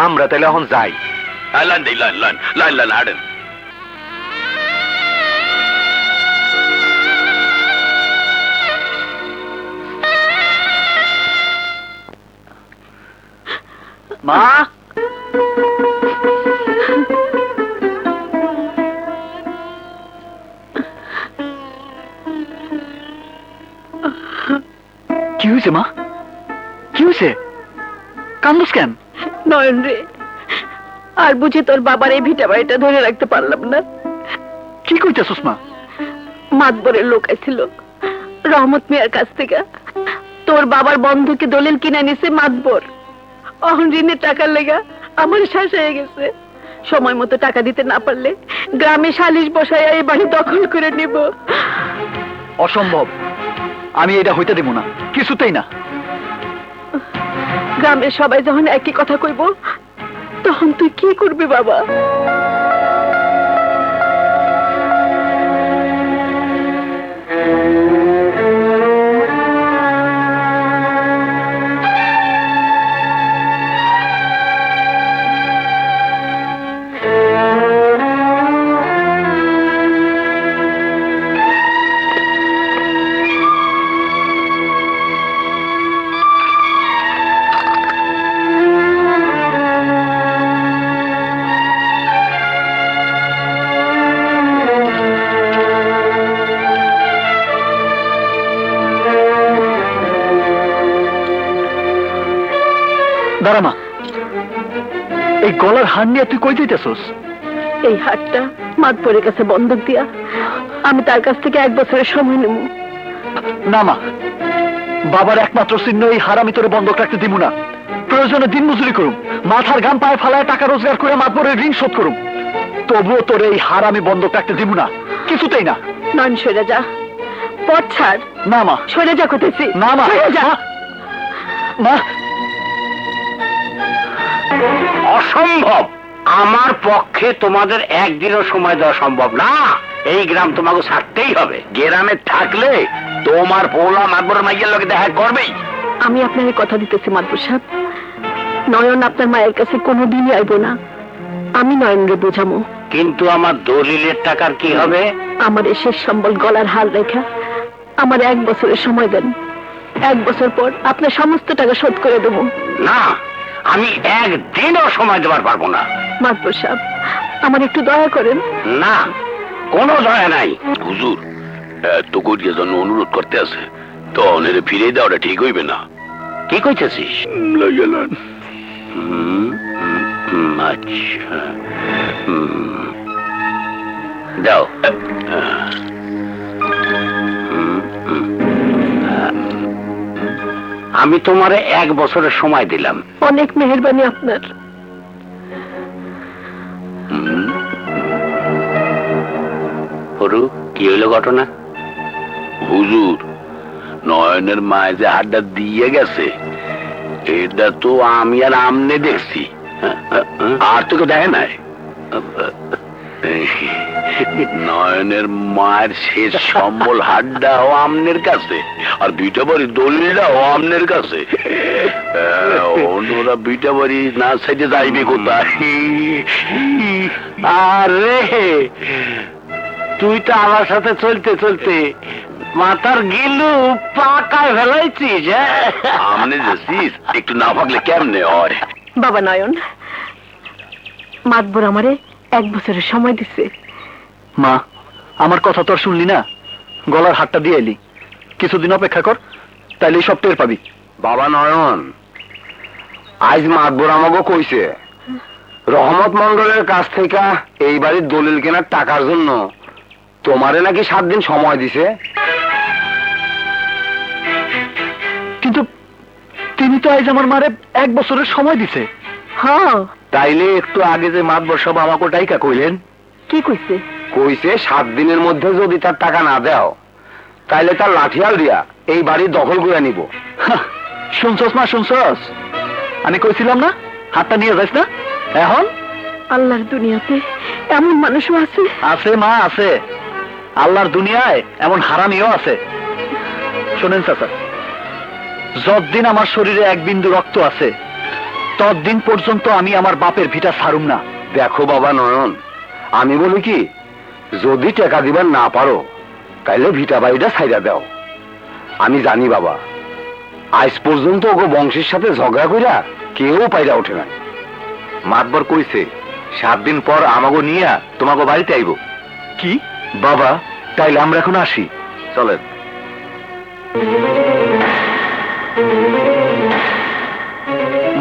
আমরা তাহলে এখন যাই। লাইন দেই, লাইন লাইন লাইন লাইন হাঁটেন। মা, হয়েছে মা? কি হয়েছে? কান্দুস কেন? নয়ন রে, আর বুঝি তোর বাবার এই ভিটা বাড়িটা ধরে রাখতে পারলাম না। কি কইতেছস মা? মাতবরের লোক আইছিল রহমত মিয়ার কাছ থেকে। তোর বাবার বন্ধুকে দলিল কিনে নিছে মাতবর। অহন ঋণের টাকার লেগা আমার শ্বাস হয়ে গেছে। সময় মতো টাকা দিতে না পারলে গ্রামে সালিশ বসায় এই বাড়ি দখল করে নিব। অসম্ভব, আমি এটা হইতে দেব না, কিছুতেই না। গ্রামের সবাই যখন একই কথা কইব তখন তুই কি করবি বাবা? দাঁড়া মা, এই গলার হার নিয়ে তুই কই যাইতেছস? এই হাটটা মাতবরের কাছে বন্ধক দিয়া আমি তার কাছ থেকে 1 বছরের সময় নেব। না মা, বাবার একমাত্র চিহ্ন এই হার আমি তোরে বন্ধক রাখতে দিব না। প্রয়োজনে দিন মজুরি করুম, মাথার ঘাম পায়ে ফালায় টাকা রোজগার করে মাতবরের ঋণ শোধ করুম, তবুও তোর এই হার আমি বন্ধক রাখতে দিব না, কিছুতেই না। নয়ন সরে যা, পথ ছাড়। না মা, সরে যা কোথায়? না মা, সরে যা। মা, অসম্ভব। আমার পক্ষে তোমাদের একদিনও সময় দেওয়া সম্ভব না। এই গ্রাম তোমাকে ছাড়তেই হবে। গ্রামে থাকলে তোমার পোলা মাতবরের মাইয়ের লোকে দেখা করবেই। আমি আপনাকে কথা দিতেছি মাতবর সাহেব, নয়ন আপনার মায়ের কাছে কোনোদিনই আইব না। আমি নয়নরে বোঝামো। কিন্তু আমার দলিলের টাকার কি হবে? আমার এই শেষ সম্বল গলার হার রেখা আমার 1 বছরের সময় দেন। 1 বছর পর আপনার সমস্ত টাকা শোধ করে দেবো। না, আমি একদিনও সময় দেওয়ার পারবো না। মাতবর সাহেব, আমার একটু দয়া করেন। না, কোনো দয়া নাই। হুজুর, এত করিয়া জন্য অনুরোধ করতে আছে, তো অনেরে ফিরে দেওয়াটা ঠিক হইবে না। কি কইতেছিস? গেলেন আচ্ছা, দাও। আমি তোমারে 1 বছরের সময় দিলাম। অনেক মেহেরবানি আপনার। হরু, কি হইল ঘটনা? হুজুর, নয়নের মায়ে যে হাড্ডা দিয়ে গেছে, এটা তো আমি আর আমনে দেখছি, আর তোকে দেখে নাই। নয়নের মায়ের শেষ সম্বল হাড্ডাও আমনের কাছে, আর বিটা বাড়ি দলিলটাও আমনের কাছে। অন্যরা বিটা বাড়ি না সাইডে যাইবে কোথায়? আরে, তুই তো আমার সাথে চলতে চলতে মাথার গিলু পাকায় ফেলাইছিস। আমনে যাচ্ছিস, একটু না ভাগলে কেমনে হয়? বাবা নয়ন, মাতবর আমারে 1 বছরের সময় দিছে। মা, আমার কথা তো আর শুনলি না। গলার হারটা দিয়ে এলি, কিছুদিন অপেক্ষা কর, তাইলে সব টের পাবি। বাবা নয়ন, আজ মাতবর আমাকে কইছে রহমত মন্ডলের কাছ থেকে এই বাড়ির দলিল কেনার টাকার জন্য তোমারে নাকি 7 দিন সময় দিছে। কিন্তু তিনি তো আজ আমার মারে 1 বছরের সময় দিছে। হ্যাঁ, তাইলে একটু আগে যে মাতবর সব আমাকে টাইকা কইলেন, কি কইছে? কইছে 7 দিনের মধ্যে যদি তার টাকা না দাও তাইলে তার লাঠিয়াল দিয়া এই বাড়ি দখল করে নিব। শুনছস মা, শুনছস? আমি কইছিলাম না হাতটা নিয়ে যাস না। এখন আল্লাহর দুনিয়াতে এমন মানুষও আছে। আছে মা, আছে। আল্লাহর দুনিয়ায় এমন হারামিও আছে। শোনেন চাচা, যতদিন আমার শরীরে 1 বিন্দু রক্ত আছে ততদিন পর্যন্ত আমি আমার বাপের ভিটা ছাড়ুম না। দেখো বাবা নয়ন, আমি বলি কি, যদি টাকা দিবার না পারো তাইলে ভিটা বাড়িটা ছাইড়া দাও। আমি জানি বাবা, আজ পর্যন্ত ওগো বংশের সাথে ঝগড়া কইরা কেউ পাইরা ওঠে না। মাতবর কইছে 7 দিন পর আমাগো নিয়া তোমাগো বাড়িতে আইব। কি বাবা, তাইলে আমরা এখন আসি, চলেন।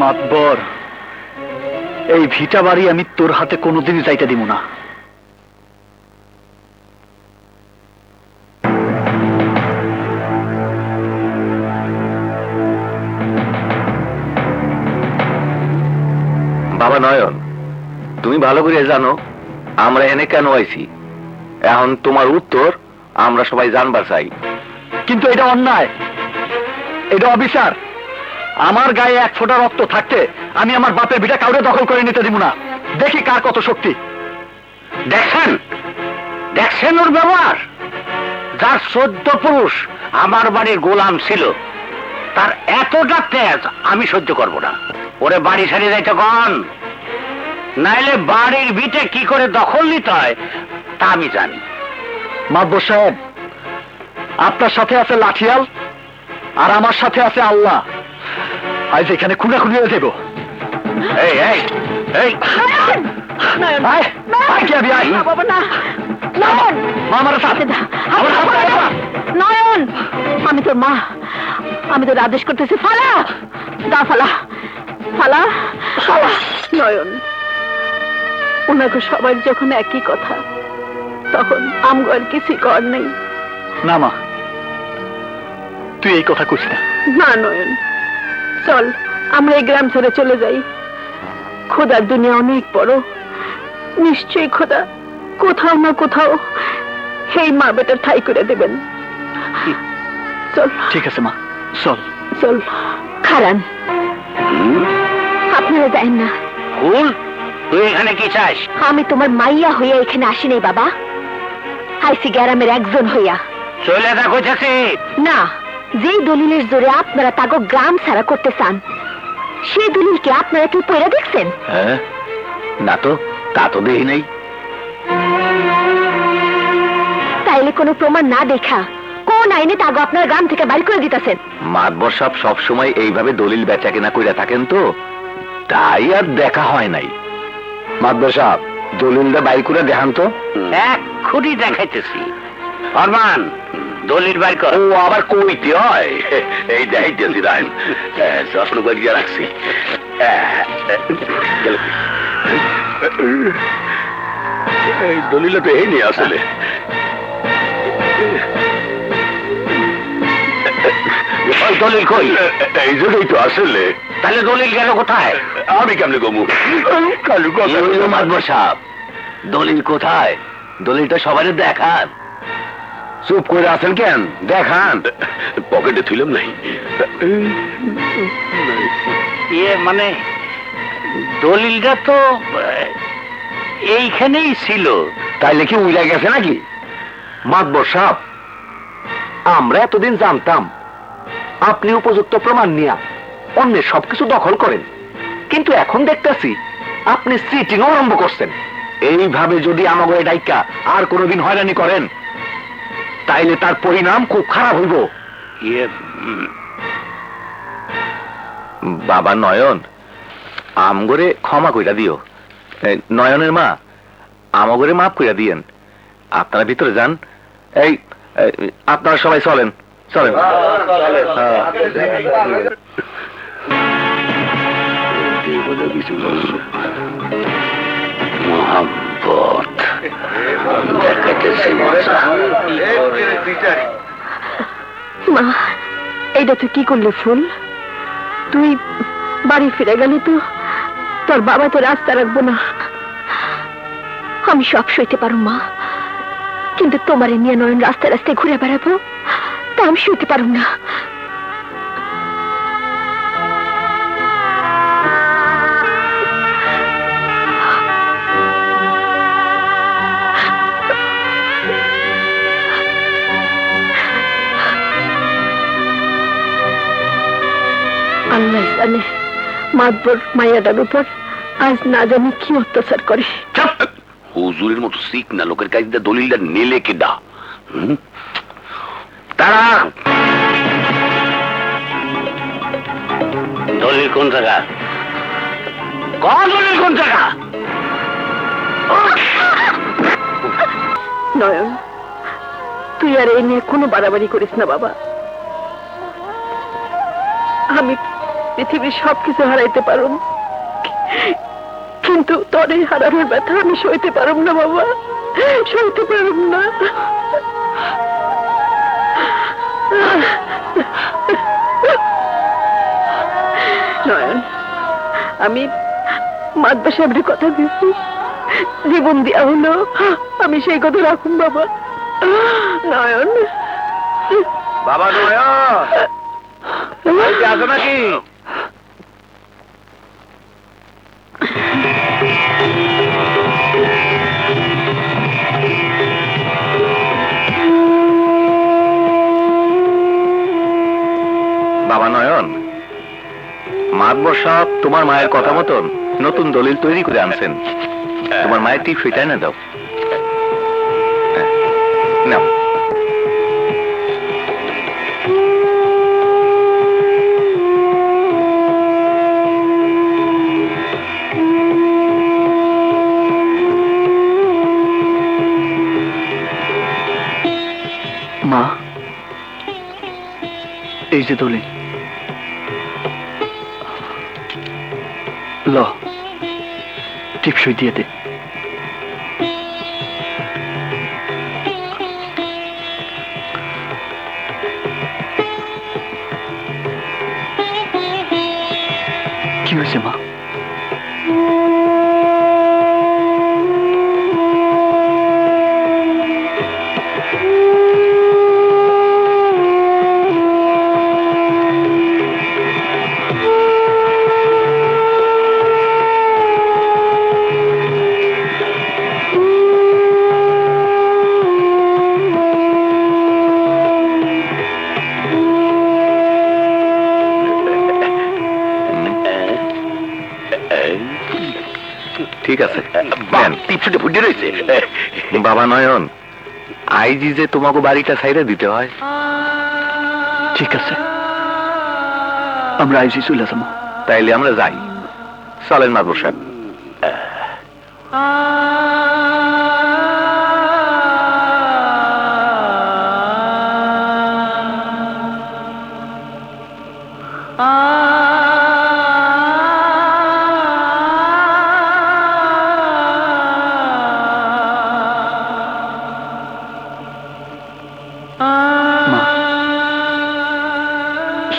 মাতবর, এই ভিটা বাড়ি আমি তোর হাতে কোনোদিনই যাইতে দিব না। বাবা নয়ন, তুমি ভালো করে জানো আমরা এনে কেন আইছি। এখন তোমার উত্তর আমরা সবাই জানবার চাই। কিন্তু এটা অন্যায়, এটা অবিচার। আমার গায়ে এক ফোঁটা রক্ত থাকতে আমি আমার বাপের ভিটা কাউরে দখল করে নিতে দিব না। দেখি কার কত শক্তি। দেখেন দেখছেন ওর ব্যবহার। যার 14 পুরুষ আমার বাড়ির গোলাম ছিল, তার এতটা তেজ আমি সহ্য করব না। ওরে বাড়ি ছাড়িয়ে যাইতে কন, নাইলে বাড়ির ভিটে কি করে দখল নিতে হয় তা আমি জানি। মাতবর সাহেব, আপনার সাথে আছে লাঠিয়াল আর আমার সাথে আছে আল্লাহ। আজ এখানে খুনাখুনি হয়ে যাব। এই এই এই আয়, আয় কি আবি, আয়। বাবা না, নয়ন, মা, আমার সাথে নয়ন, আমি তোর মা, আমি তোর আদেশ করতেছি, ফালা দা, ফালা ফালা ফালা। নয়ন, ওনাকে সবার যখন একই কথা, তখন আমগো আর কিছুই কর নেই। না মা, তুই এই কথা কইস না। না নয়ন, চল আমরা এই গ্রাম ছেড়ে চলে যাই। খোদার দুনিয়া অনেক বড়, নিশ্চয়ই খোদা কোথাও না কোথাও এই মা বেটার ঠাই করে দেবেন। চল। ঠিক আছে মা, চল। চল। খারান, আপনারা যাইন না। কুল, তুই এখানে কি চাস? আমি তোমার মাইয়া হইয়া এখানে আসি নাই বাবা, আইসি গ্রামের একজন হইয়া। চলে দেখো চাচি। না, যেই দলিলের জোরে আপনারা তাগো গ্রাম ছাড়া করতে চান, সেই দলিলকে আপনারা কি পড়ে দেখছেন? হ্যাঁ, না তো, তা তো দেখি নাই। তাইলে কোনো প্রমাণ না দেখা কোন আইনে তাগো আপনার গ্রাম থেকে বাইর করে দিতেছেন? মাতবর সাহেব সব সময় এইভাবে দলিল বেচা কেনা কইরা থাকেন তো, তাই আর দেখা হয় নাই। মাতবর সাহেব, দলিলটা বাইর করে দেখান তো। এক্ষুনি দেখাইতেছি। ফরমান, দলিল বাইর কর। ও আবার কইতে হয়? এই দেখাইতেছি রাইন, শাসন করিয়া রাখছি। এই দলিল তো এই নিয়ে আসলে দলিল কই? এই জন্যই তো আসলে। তাহলে দলিল গেল কোথায়? আমি কেমনে কমু? কালু কথা মাতবর সাহেব, দলিল কোথায়? দলিলটা সবাই দেখান। চুপ করে আছেন কেন? দেখান। পকেটে থুইলাম নাই। মানে দলিলটা তো এইখানেই ছিল। তাইলে কি উইরা গেছে নাকি? মাতবর সাহেব, আমরা এতদিন জানতাম আপনি উপযুক্ত প্রমাণ নিয়ে অন্যের সবকিছু দখল করেন, কিন্তু এখন দেখতেছি আপনি চিটিং আরম্ভ করছেন। এইভাবে যদি আমাকে ডাইকা আর কোনোদিন হয়রানি করেন, তাইলে তার পরিণাম খুব খারাপ হইব। বাবা নয়ন, আমগরে ক্ষমা কইরা দিও। নয়নের মা, আমগরে মাফ কইরা দিয়েন। আপনারা ভিতরে যান। এই আপনারা সবাই চলেন, চলেন। মোহাম্মত দেখাইতেছি মজা। মা, এইটা তুই কি করলি ফুল? তুই বাড়ি ফিরে গেলি তো তোর বাবা তো রাস্তা রাখবো না। আমি সব সইতে পারো মা, কিন্তু তোমারে নিয়ে নয়ন রাস্তায় রাস্তায় ঘুরে বেড়াবো, তা আমি সইতে পারুম না। আল্লাহ জানে মাতবর মাইয়াটার উপর আজ না জানি কি অত্যাচার করে। হুজুরের মতো শিখ না লোকের কাছে দলিলটা নেলে কেডা? তারা দলিল কোন জায়গা? দলিল কোন জায়গা? নয়ন, তুই আর এই নিয়ে কোনো বাড়াবাড়ি করিস না বাবা। আমি পৃথিবীর সবকিছু হারাইতে পারুম, কিন্তু তরে হারানোর ব্যথা আমি সইতে পারুম না বাবা, সইতে পারুম না। নয়ন, আমি মাদবা সাহেবের কথা দিচ্ছি, জীবন দেওয়া হলো, আমি সেই কথা রাখুন বাবা। নয়ন, বাবা নয়ন, আছো নাকি? বাবা নয়ন, মাতবর সাহেব তোমার মায়ের কথা মতন নতুন দলিল তৈরি করে আনছেন। তোমার মায়ের টিপ ফিটাই না দাও। নাও। মা, এই যে দলিল, ল টিপসই দিয়ে দে। কি হয়েছে মা? ঠিক আছে, টিপসটা ফুটে রয়েছে। বাবা নয়ন, আইজি যে তোমাকে বাড়িটা ছাইরে দিতে হয়। ঠিক আছে, আমরা আইজি চলে যাবো। তাইলে আমরা যাই। চলেন মাদবর সাহেব।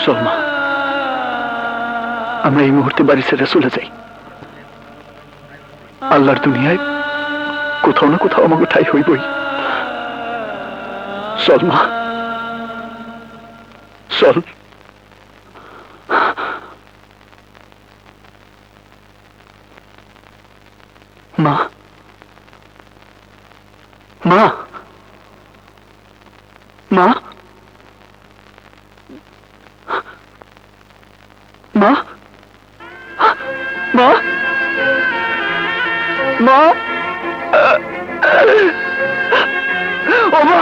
চল মা, আমরা এই মুহূর্তে বাড়ি ছেড়ে চলে যাই। আল্লাহর দুনিয়ায় কোথাও না কোথাও আমাকে ঠাই হইবই। চল মা, চল। মা, মা, মা, মা, মা, মা, ও মা,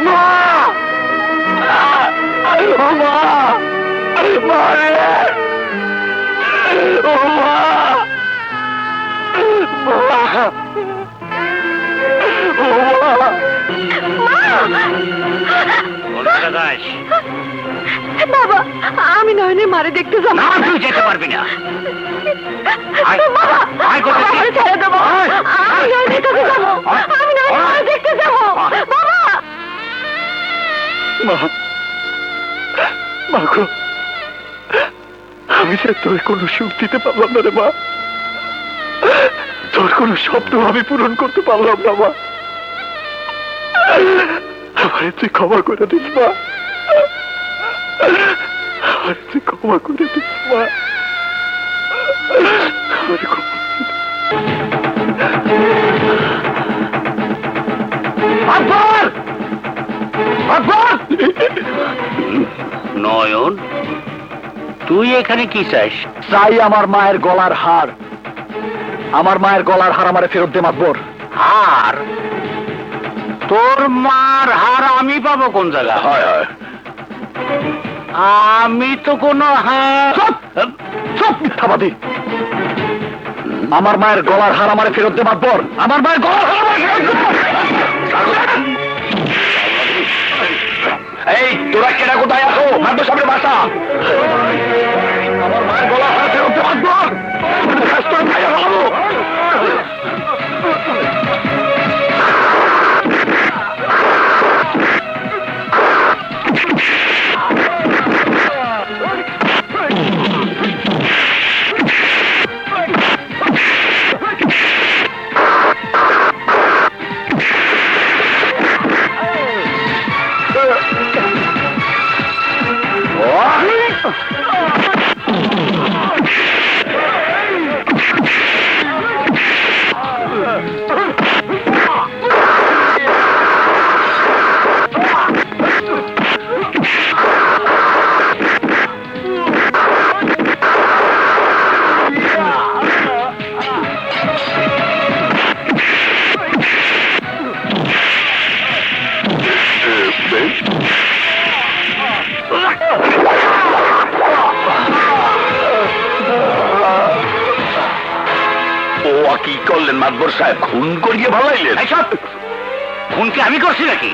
মা, ও মা, মা রে, ও মা, মা, ও মা। বাবা, আমি নয়নের মারে দেখতে যাবো। না, তুই যেতে পারবি না। ছেড়ে দেবো, আমি নয়নের কাছে যাবো, আমি নয়নের মারে দেখতে যাবো। বাবা, মা, মা গো, আমি যে তোর কোনো সুখ দিতে পারলাম না রে মা, তোর কোনো স্বপ্ন আমি পূরণ করতে পারলাম না মা, আমার তুই ক্ষমা করে দিস মা, আমার তুই ক্ষমা করে দিস মা, আমার ক্ষমা। আকবর, আকবর! নয়ন, তুই এখানে কি চাস? চাই আমার মায়ের গলার হার। আমার মায়ের গলার হার আমারে ফেরত দে মাতবর। হার? তোর মার হার আমি পাবো কোন জায়গায়? হয় হয়, আমি তো কোনো হার। চুপ, মিথ্যাবাদী! আমার মায়ের গলার হার আমারে ফেরত দে মাতবর। আমার মায়ের গলার হার আমারে ফেরত দে। এই তোরা কেনা কোথায় আসো মাদ্র সামনে বাসা আমার মায়ের গলা হাতে উঠতে পারবো কি করলেন মাতবর সাহেব খুন করিয়ে ভালাইলেন খুন কি আমি করছি নাকি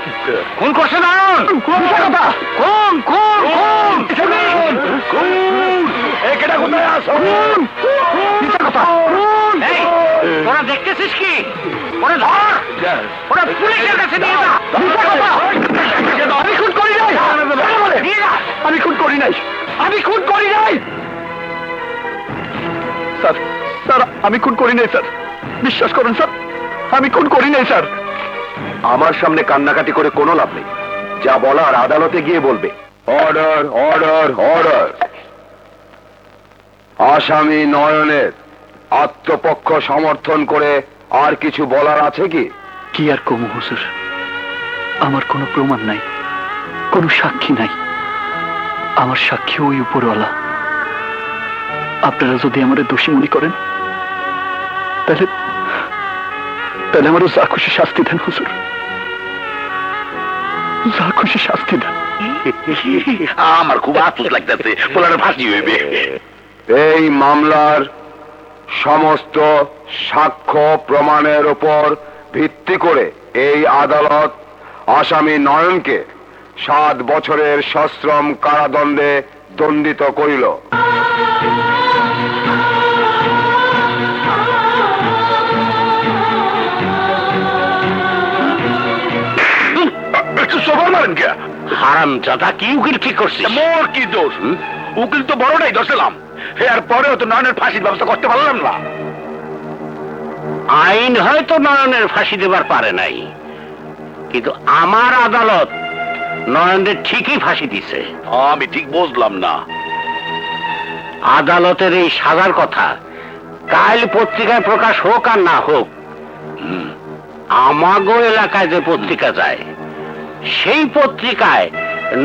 খুন করছে না খুন খুন খুন কোথায় আসো তোরা দেখতেছিস কি ওরা ধর ওরা পুলিশের কাছে নিয়ে যা আমি খুন করি নাই আমি খুন করি নাই আমি খুন করি নাই স্যার স্যার আমি খুন করি নাই স্যার বিশ্বাস করুন স্যার আমি খুন করি নাই স্যার আমার সামনে কান্নাকাটি করে কোনো লাভ নেই যা বলার আদালতে গিয়ে বলবে অর্ডার অর্ডার অর্ডার আসামি নয়নের আত্মপক্ষ সমর্থন করে আর কিছু বলার আছে কি কি আর কমু হুজুর আমার কোনো প্রমাণ নাই কোনো সাক্ষী নাই আমার সাক্ষী ওই উপরওয়ালা আপনারা যদি আমারে দোষী মনে করেন তাহলে তাহলে আমারও যা খুশি শাস্তি দেন হুজুর যা খুশি শাস্তি দেন আমার খুব আফসোস লাগতেছে পোলার ফাঁসি হইবে এই মামলার সমস্ত সাক্ষ্য প্রমাণের উপর ভিত্তি করে এই আদালত আসামি নয়নকে 7 বছরের সশ্রম কারাদণ্ডে দণ্ডিত করিল হারাম জাদা কি উকিল ঠিক করছে মোর কি দোষ উকিল তো বড়টাই দোষেলাম এর পরেও তো নয়নের ফাঁসির ব্যবস্থা করতে পারলাম না আইন হয়তো নয়নের ফাঁসি দেবার পারে নাই কিন্তু আমার আদালত নয়নের ঠিকই ফাঁসি দিছে আমি ঠিক বুঝলাম না আদালতের এই সাজার কথা কাল পত্রিকায় প্রকাশ হোক আর না হোক আমাগো এলাকায় যে পত্রিকা যায় সেই পত্রিকায়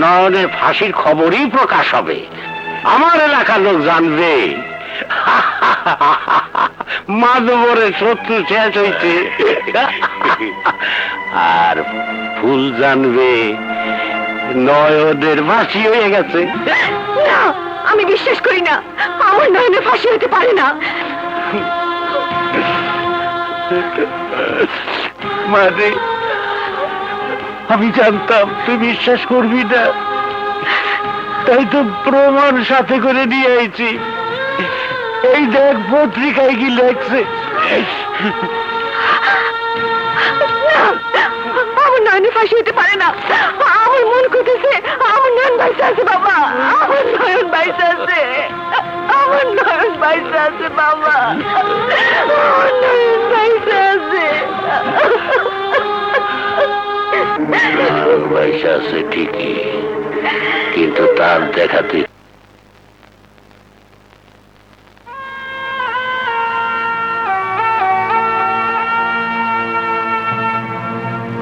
নয়নের ফাঁসির খবরই প্রকাশ হবে আমার এলাকার লোক জানবে মাধবরের শত্রু শেষ হইছে আর ফুল জানবে নয়নের ফাঁসি হয়ে গেছে আমি বিশ্বাস করি না আমার নয়নের ফাঁসি হতে পারে না মানে আমি জানতাম তুই বিশ্বাস করবি না তাই তো প্রমাণ সাথে করে নিয়ে আইছি এই দেখ পত্রিকায় কি লেখছে আমার নয়নের ফাঁসি হতে পারে না আমার মন করতেছে আমার নয়ন বাইসে আছে বাবা আমার নয়ন বাইসে আছে আমার নয়ন বাইসে আছে বাবা আমার নয়ন বাইসে আছে বাইসে আছে ঠিকই কিন্তু তার দেখাতে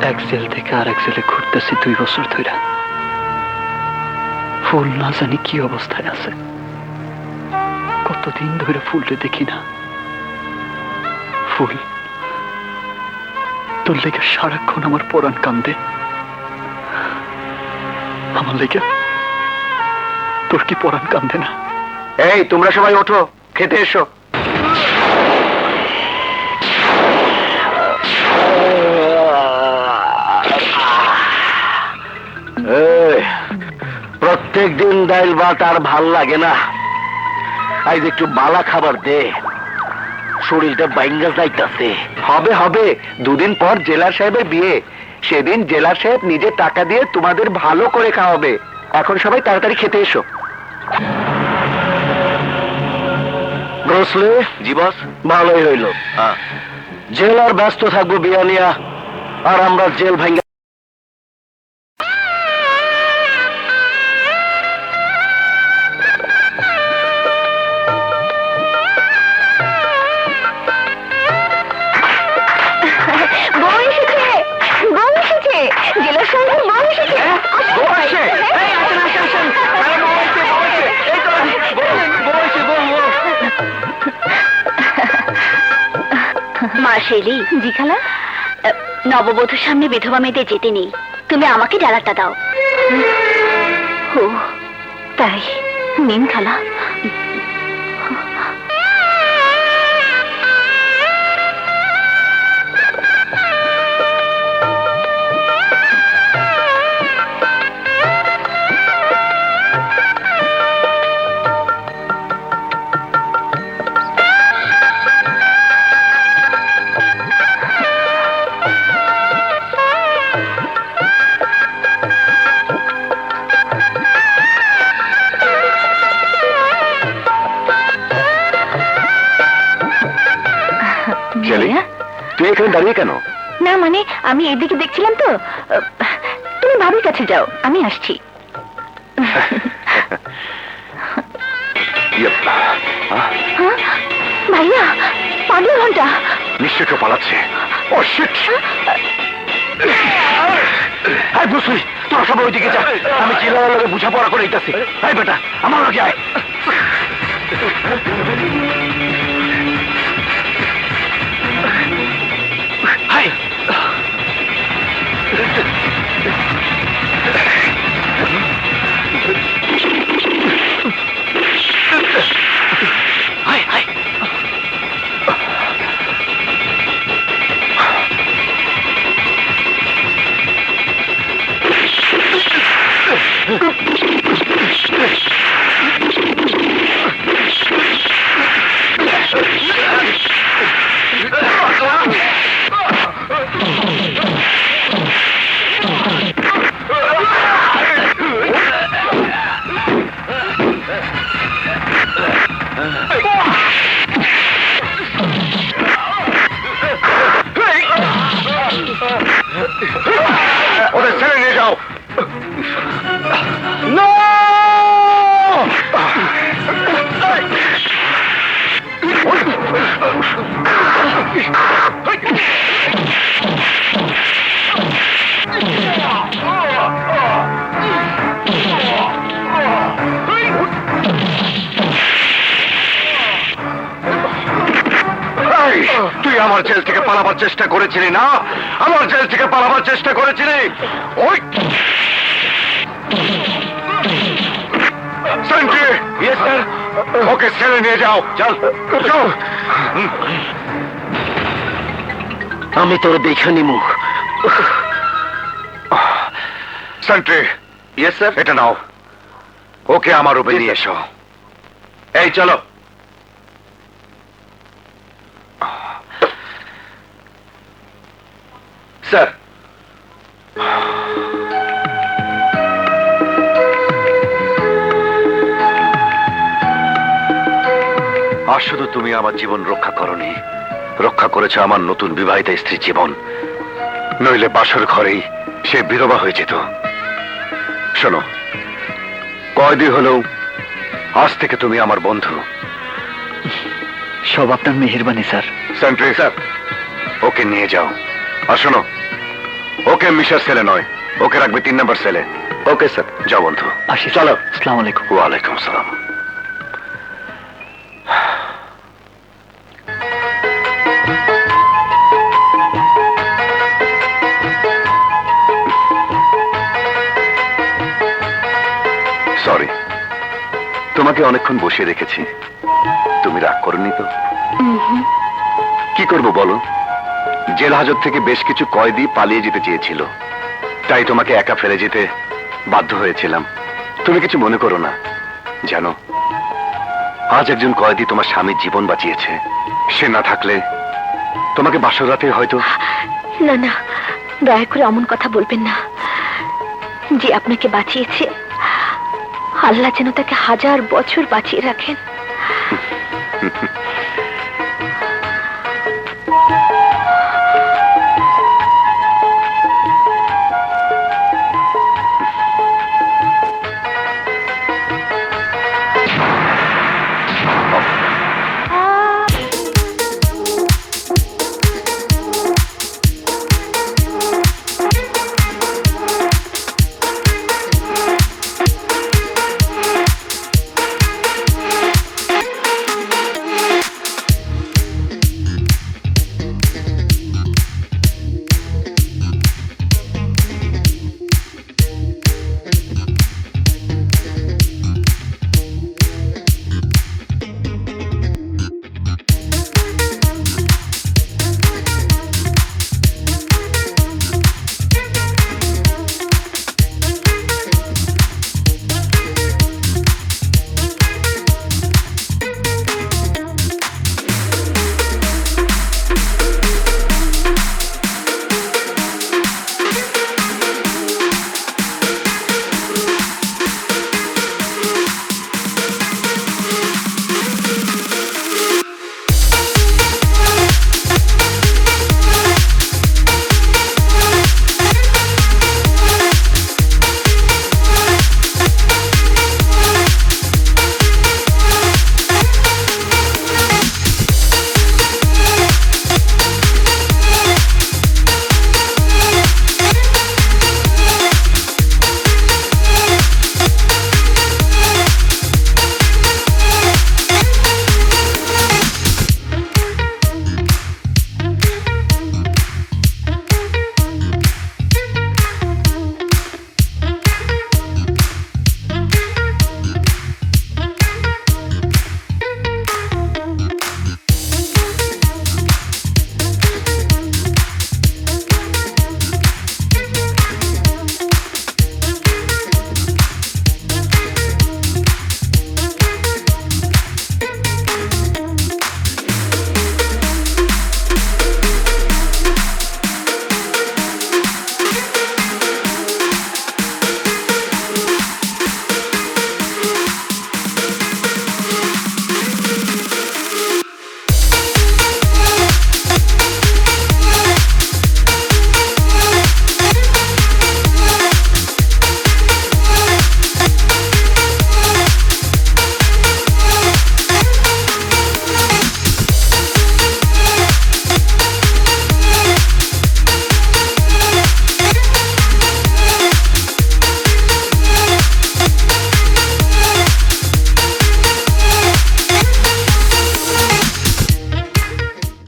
এক জেল থেকে আর এক জেলে ঘুরতেছি 2 বছর ধরে ফুল না জানি কি অবস্থায় আছে কতদিন ধরে ফুলটা দেখি না ফুল তোর লেগে সারাক্ষণ আমার পরাণ কান্দে আমার লেগে তোর কি পরাণ কান্দে না এই তোমরা সবাই ওঠো খেতে এসো এই প্রত্যেক দিন ডাইল ভাত আর ভাল লাগে না, আজ একটু বালা খাবার দে, শরীরটা বাইঙ্গা যাইতাছে। হবে হবে, দুদিন পর জেলার সাহেবের বিয়ে, সেদিন জেলার সাহেব নিজে টাকা দিয়ে তোমাদের ভালো করে খাওয়াবে। এখন সবাই তাড়াতাড়ি খেতে এসো। ব্রসলে, জি বস। ভালোই হইল। জেল আর ব্যস্ত থাকবো বিয়া নিয়া, আর আমরা জেল ভাঙ্গা। বউ এসেছে, বউ এসেছে, জেলার সঙ্গে বউ এসেছে। বউ আসছে? এই, আসেন, আসেন, আসেন। আরে, বউ আসছে, বউ আসছে। এই তো, বউ আসছে, বউ। মা শেলি। জি খালা। নববধূর সামনে বিধবা মেয়েদের যেতে নেই, তুমি আমাকে ডালাটা দাও। ও তাই, নিন খালা। শেলি, তুই এখানে দাঁড়িয়ে কেন? না মানে আমি এদিকে দেখছিলাম তো। তুমি ভাবির কাছে যাও, আমি আসছি। হ্যাঁ? ভাইয়া, পাগল ঘন্টা নিশ্চয় কেউ পালাচ্ছে। ও শিট! হাই ব্রুসলি, তোরা সবাই ওইদিকে যা, আমি জেলার লগে বুঝাপড়া করে দিতেছি। হাই বেটা, আমার লগে আয়। হাই। High high. ওদের ছেড়ে নিয়ে যাও। তুই আমার জেল থেকে পালাবার চেষ্টা করেছিলি না? আমার জেল থেকে পালাবার চেষ্টা করেছিলি? ওই সেন্ট্রি, ইয়েস স্যার, ওকে ছেড়ে নিয়ে যাও। চল চল। আমি তোর দেখে নিমু। সেন্ট্রি, ইয়েস স্যার, এটা নাও, ওকে আমার রুমে নিয়ে এসো। এই চলো। স্যার, আর শুধু তুমি আমার জীবন রক্ষা করনি, রক্ষা করেছো আমার নতুন বিবাহিতা স্ত্রীর জীবন। নইলে বাসর ঘরেই সে বিধবা হয়ে যেত। শোনো, কয়দি হলেও আজ থেকে তুমি আমার বন্ধু। সব আপনার মেহেরবানি স্যার। সেন্ট্রি স্যার, ওকে নিয়ে যাও। আর শোনো, ওকে মিশার সেলে নয়, ওকে রাখবে 3 নম্বর সেলে। ওকে স্যার, যাও বন্ধু। আসি, চলো। আসসালামু আলাইকুম। ওয়ালাইকুম আসসালাম। সরি, তোমাকে অনেকক্ষণ বসিয়ে রেখেছি। তুমি রাগ করনি তো? কি করব বলো, জেল হাজত থেকে বেশ কিছু কয়েদি পালিয়ে যেতে চেয়েছিল, তাই তোমাকে একা ফেলে যেতে বাধ্য হয়েছিলাম। তুমি কিছু মনে করো না, জানো আজ একজন কয়েদি তোমার স্বামীর জীবন বাঁচিয়েছে। সে না থাকলে তোমাকে বাসর রাতে হয়তো। না না, দয়া করে অমন কথা বলবেন না। যে আপনাকে বাঁচিয়েছে, আল্লাহ যেন তাকে 1000 বছর বাঁচিয়ে রাখেন।